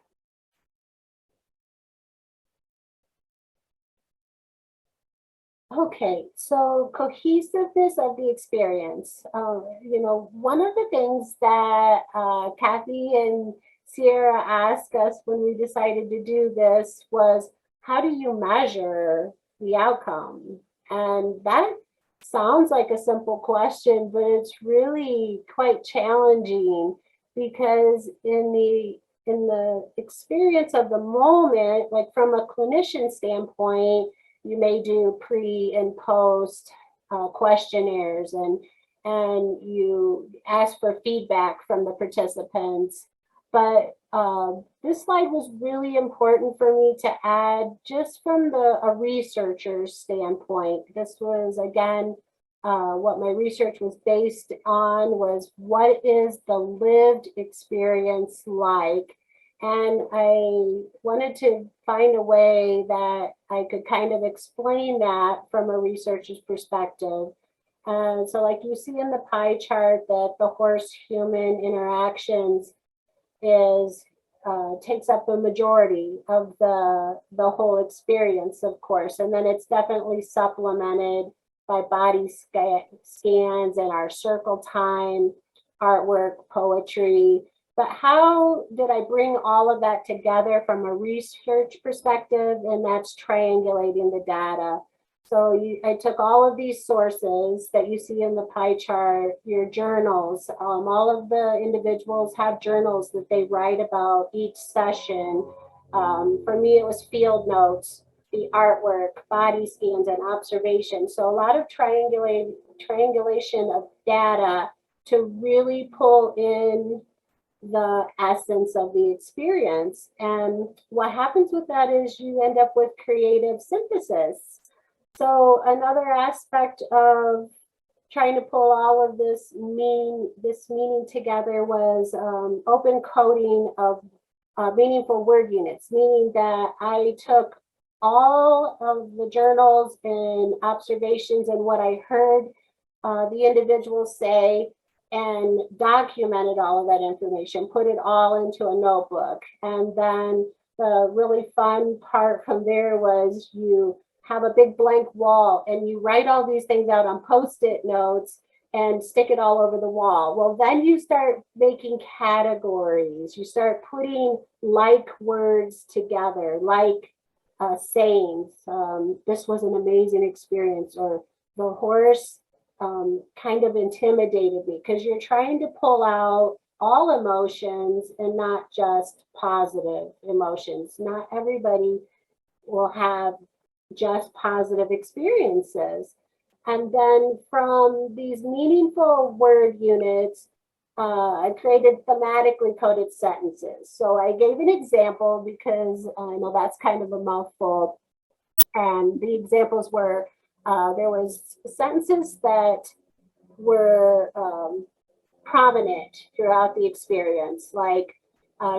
Okay, so cohesiveness of the experience. You know, one of the things that Kathy and Sierra asked us when we decided to do this was, how do you measure the outcome? And that sounds like a simple question, but it's really quite challenging, because in the experience of the moment, like from a clinician standpoint, you may do pre and post questionnaires, and you ask for feedback from the participants. But this slide was really important for me to add just from a researcher's standpoint. This was, again, what my research was based on was, what is the lived experience like? And I wanted to find a way that I could kind of explain that from a researcher's perspective. And so like you see in the pie chart, that the horse-human interactions takes up a majority of the whole experience, of course. And then it's definitely supplemented by body scans and our circle time, artwork, poetry. But how did I bring all of that together from a research perspective? And that's triangulating the data. So I took all of these sources that you see in the pie chart, your journals, all of the individuals have journals that they write about each session. For me, it was field notes, the artwork, body scans, and observations. So a lot of triangulation of data to really pull in the essence of the experience. And what happens with that is you end up with creative synthesis. So another aspect of trying to pull all of this meaning together was open coding of meaningful word units, meaning that I took all of the journals and observations and what I heard the individuals say, and documented all of that information, put it all into a notebook. And then the really fun part from there was, you have a big blank wall and you write all these things out on Post-it notes and stick it all over the wall. Well, then you start making categories. You start putting like words together, like sayings. This was an amazing experience, or the horse kind of intimidated me, because you're trying to pull out all emotions and not just positive emotions. Not everybody will have just positive experiences. And then from these meaningful word units, I created thematically coded sentences. So I gave an example because I know that's kind of a mouthful. And the examples were, there was sentences that were prominent throughout the experience. Like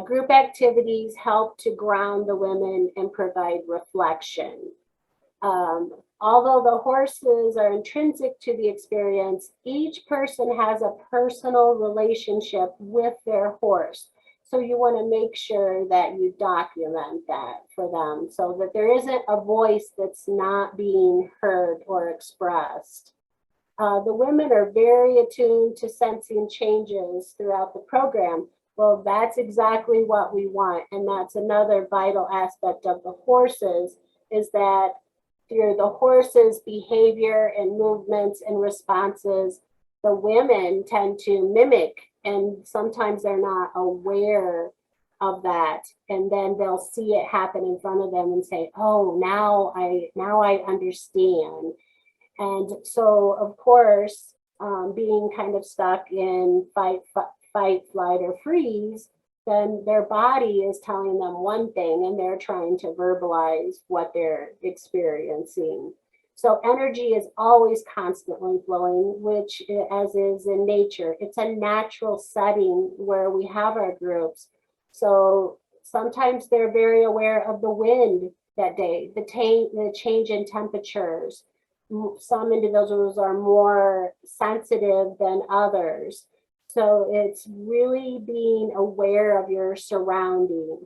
group activities help to ground the women and provide reflection. Although the horses are intrinsic to the experience, each person has a personal relationship with their horse. So you want to make sure that you document that for them so that there isn't a voice that's not being heard or expressed. The women are very attuned to sensing changes throughout the program. Well, that's exactly what we want. And that's another vital aspect of the horses, is that through the horse's behavior and movements and responses, the women tend to mimic, and sometimes they're not aware of that. And then they'll see it happen in front of them and say, oh, now I understand. And so, of course, being kind of stuck in fight, flight, or freeze, then their body is telling them one thing and they're trying to verbalize what they're experiencing. So energy is always constantly flowing, which, as is in nature, it's a natural setting where we have our groups. So sometimes they're very aware of the wind that day, the change in temperatures. Some individuals are more sensitive than others. So it's really being aware of your surrounding.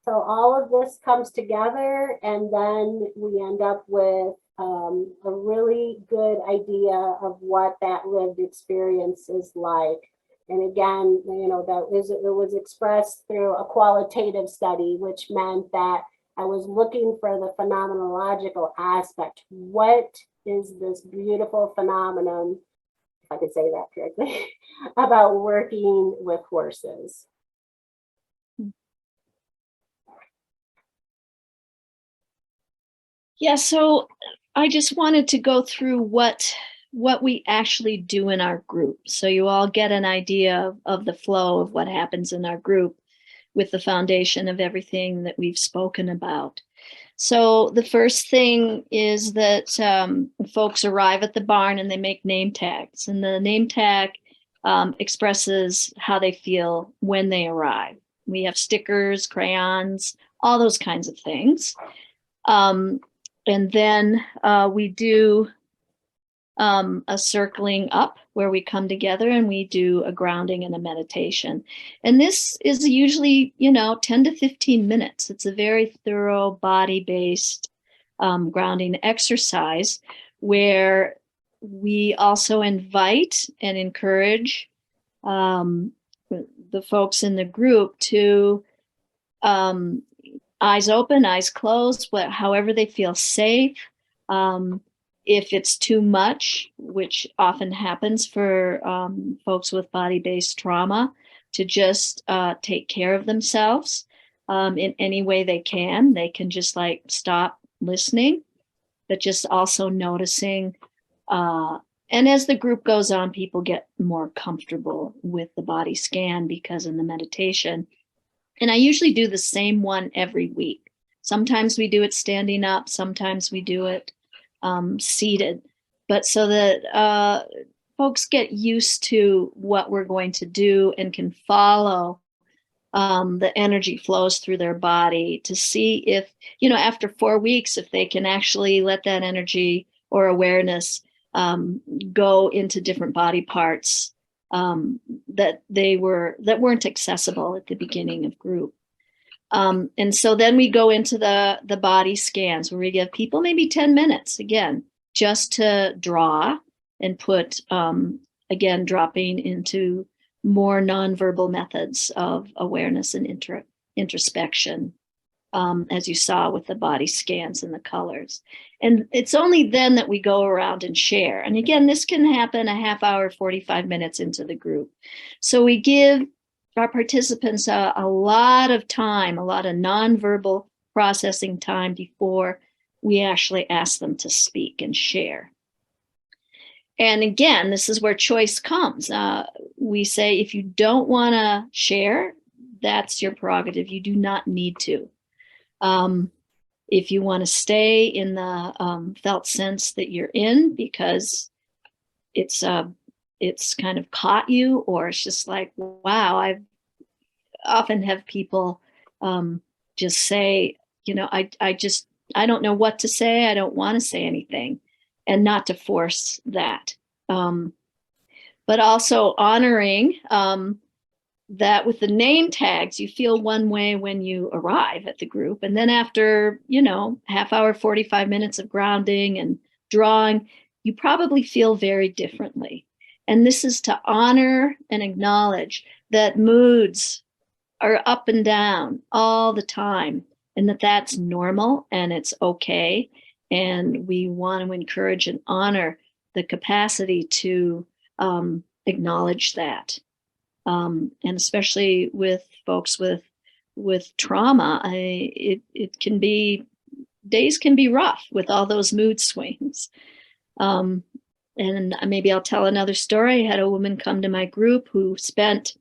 So all of this comes together, and then we end up with a really good idea of what that lived experience is like. And again, it was expressed through a qualitative study, which meant that I was looking for the phenomenological aspect. What is this beautiful phenomenon, if I could say that correctly, about working with horses? Yeah, so I just wanted to go through what we actually do in our group, so you all get an idea of the flow of what happens in our group with the foundation of everything that we've spoken about. So the first thing is that folks arrive at the barn and they make name tags, and the name tag expresses how they feel when they arrive. We have stickers, crayons, all those kinds of things. And then we do a circling up where we come together and we do a grounding and a meditation. And this is usually, 10 to 15 minutes. It's a very thorough body-based grounding exercise where we also invite and encourage the folks in the group to eyes open, eyes closed, however they feel safe. If it's too much, which often happens for folks with body-based trauma, to just take care of themselves in any way they can. They can just stop listening, but just also noticing. And as the group goes on, people get more comfortable with the body scan because in the meditation. And I usually do the same one every week. Sometimes we do it standing up, sometimes we do it seated, but so that folks get used to what we're going to do and can follow the energy flows through their body to see if, after 4 weeks, if they can actually let that energy or awareness go into different body parts that weren't accessible at the beginning of group. And so then we go into the body scans where we give people maybe 10 minutes, again, just to draw and put, again, dropping into more nonverbal methods of awareness and introspection, as you saw with the body scans and the colors. And it's only then that we go around and share. And again, this can happen a half hour, 45 minutes into the group. So we give our participants a lot of time, a lot of nonverbal processing time before we actually ask them to speak and share. And again, this is where choice comes. We say, if you don't want to share, that's your prerogative. You do not need to. If you want to stay in the felt sense that you're in, because it's it's kind of caught you, or it's just like, wow. I often have people just say, I don't know what to say. I don't want to say anything, and not to force that. But also honoring that with the name tags, you feel one way when you arrive at the group. And then after, half hour, 45 minutes of grounding and drawing, you probably feel very differently. And this is to honor and acknowledge that moods are up and down all the time, and that's normal and it's okay. And we want to encourage and honor the capacity to acknowledge that. And especially with folks with trauma, it can be, days can be rough with all those mood swings. And maybe I'll tell another story. I had a woman come to my group who spent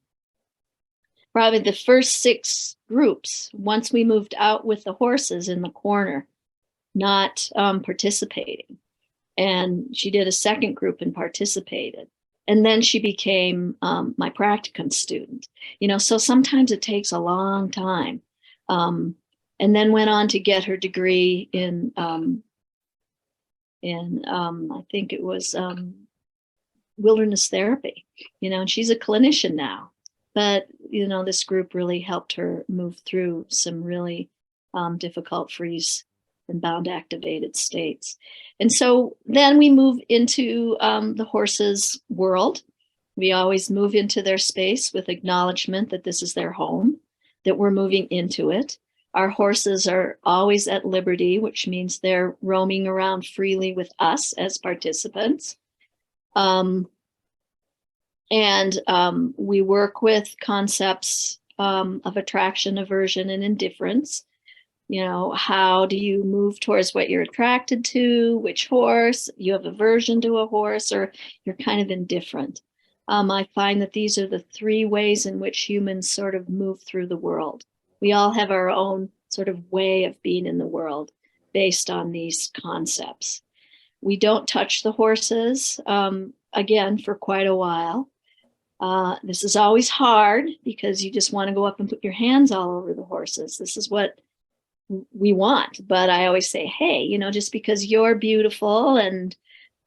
probably the first 6 groups, once we moved out with the horses, in the corner, not participating. And she did a second group and participated. And then she became my practicum student. So sometimes it takes a long time. And then went on to get her degree in I think it was wilderness therapy, and she's a clinician now. But, this group really helped her move through some really difficult freeze and bound activated states. And so then we move into the horses' world. We always move into their space with acknowledgement that this is their home, that we're moving into it. Our horses are always at liberty, which means they're roaming around freely with us as participants. And we work with concepts of attraction, aversion, and indifference. How do you move towards what you're attracted to, which horse, you have aversion to a horse, or you're kind of indifferent. I find that these are the 3 ways in which humans sort of move through the world. We all have our own sort of way of being in the world based on these concepts. We don't touch the horses, again, for quite a while. This is always hard because you just want to go up and put your hands all over the horses. This is what we want. But I always say, hey, just because you're beautiful, and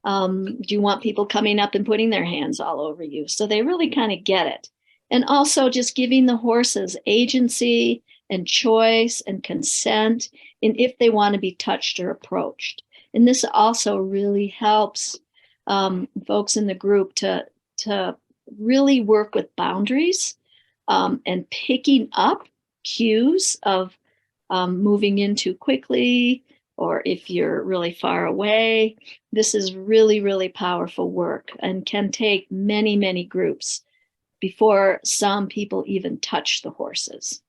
do you want people coming up and putting their hands all over you? So they really kind of get it. And also just giving the horses agency and choice and consent in if they want to be touched or approached. And this also really helps folks in the group to really work with boundaries and picking up cues of moving in too quickly, or if you're really far away. This is really, really powerful work and can take many, many groups before some people even touch the horses.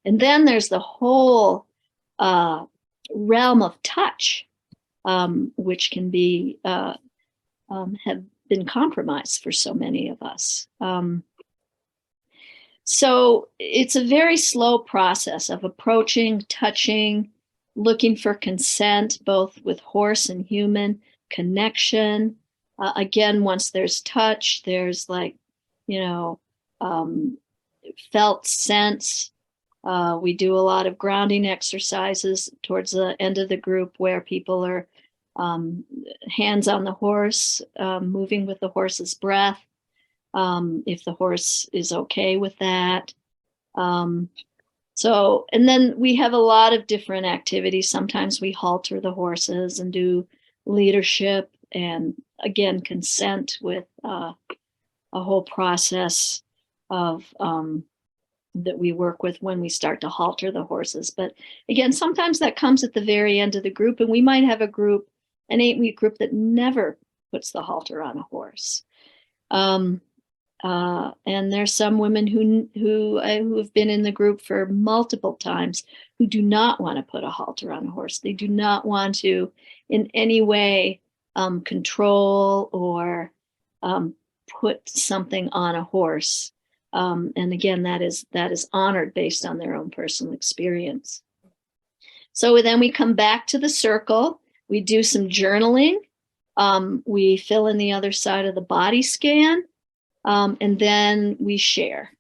And then there's the whole realm of touch, which can be have been compromised for so many of us. So it's a very slow process of approaching, touching, looking for consent, both with horse and human connection. Again, once there's touch, there's felt sense. We do a lot of grounding exercises towards the end of the group where people are hands on the horse, moving with the horse's breath, if the horse is okay with that. And then we have a lot of different activities. Sometimes we halter the horses and do leadership, and again, consent with a whole process of that we work with when we start to halter the horses. But again, sometimes that comes at the very end of the group, and we might have a group, an 8-week group, that never puts the halter on a horse. And there's some women who have been in the group for multiple times who do not want to put a halter on a horse. They do not want to in any way control or put something on a horse. And again, that is honored based on their own personal experience. So then we come back to the circle. We do some journaling. We fill in the other side of the body scan, and then we share.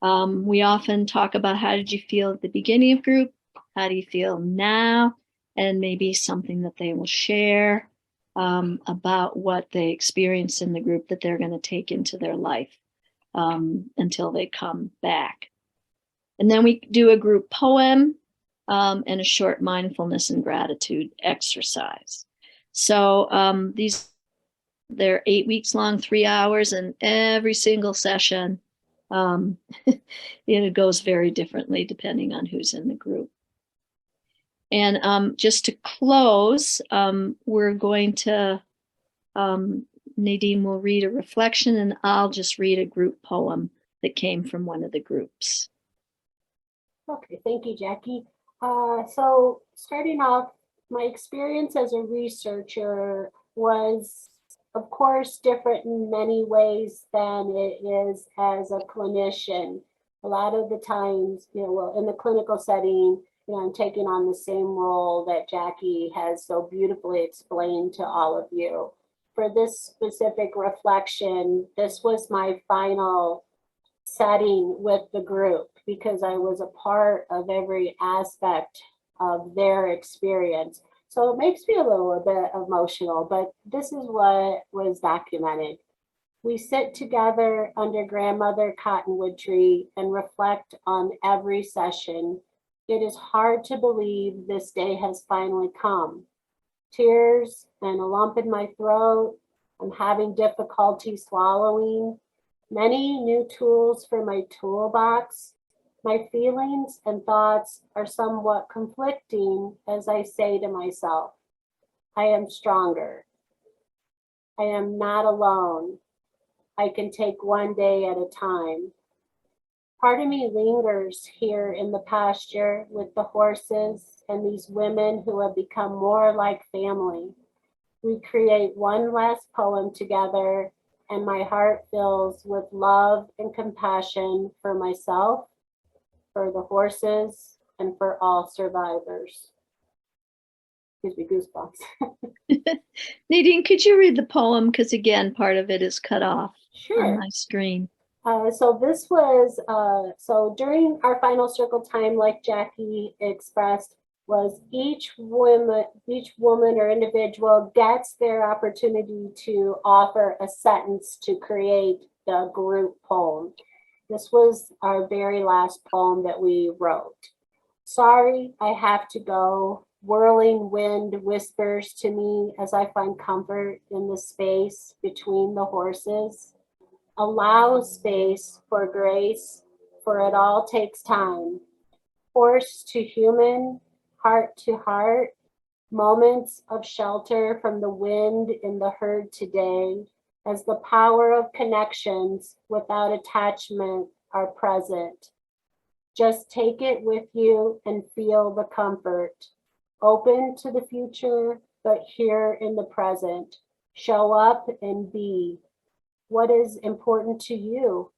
We often talk about how did you feel at the beginning of group? How do you feel now? And maybe something that they will share about what they experienced in the group that they're going to take into their life until they come back. And then we do a group poem and a short mindfulness and gratitude exercise. So they're 8 weeks long, 3 hours, and every single session, it goes very differently depending on who's in the group. And just to close, we're going to, Nadine will read a reflection, and I'll just read a group poem that came from one of the groups. Okay, thank you, Jackie. So starting off, my experience as a researcher was, of course, different in many ways than it is as a clinician. A lot of the times, well, in the clinical setting, I'm taking on the same role that Jackie has so beautifully explained to all of you. For this specific reflection, this was my final setting with the group because I was a part of every aspect of their experience. So it makes me a little bit emotional, but this is what was documented. We sit together under grandmother cottonwood tree and reflect on every session. It is hard to believe this day has finally come. Tears and a lump in my throat. I'm having difficulty swallowing. Many new tools for my toolbox. My feelings and thoughts are somewhat conflicting as I say to myself, I am stronger. I am not alone. I can take one day at a time. Part of me lingers here in the pasture with the horses and these women who have become more like family. We create one last poem together, and my heart fills with love and compassion for myself, for the horses, and for all survivors. Gives me goosebumps. Nadine, could you read the poem? Because again, part of it is cut off Sure. on my screen. So this was, so during our final circle time, like Jackie expressed, was each woman or individual gets their opportunity to offer a sentence to create the group poem. This was our very last poem that we wrote. Sorry, I have to go. Whirling wind whispers to me as I find comfort in the space between the horses. Allow space for grace, for it all takes time. Horse to human, heart to heart, moments of shelter from the wind in the herd today, as the power of connections without attachment are present. Just take it with you and feel the comfort. Open to the future, but here in the present. Show up and be. What is important to you?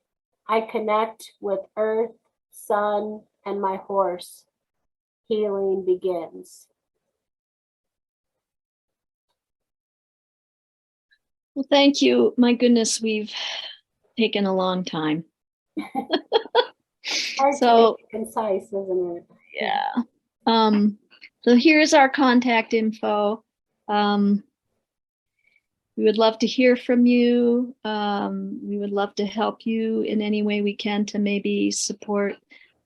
I connect with earth, sun, and my horse. Healing begins. Well, thank you. My goodness, we've taken a long time. Hard So to be concise, isn't it? yeah. So here's our contact info. We would love to hear from you. We would love to help you in any way we can to maybe support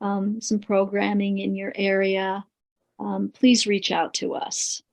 some programming in your area. Please reach out to us.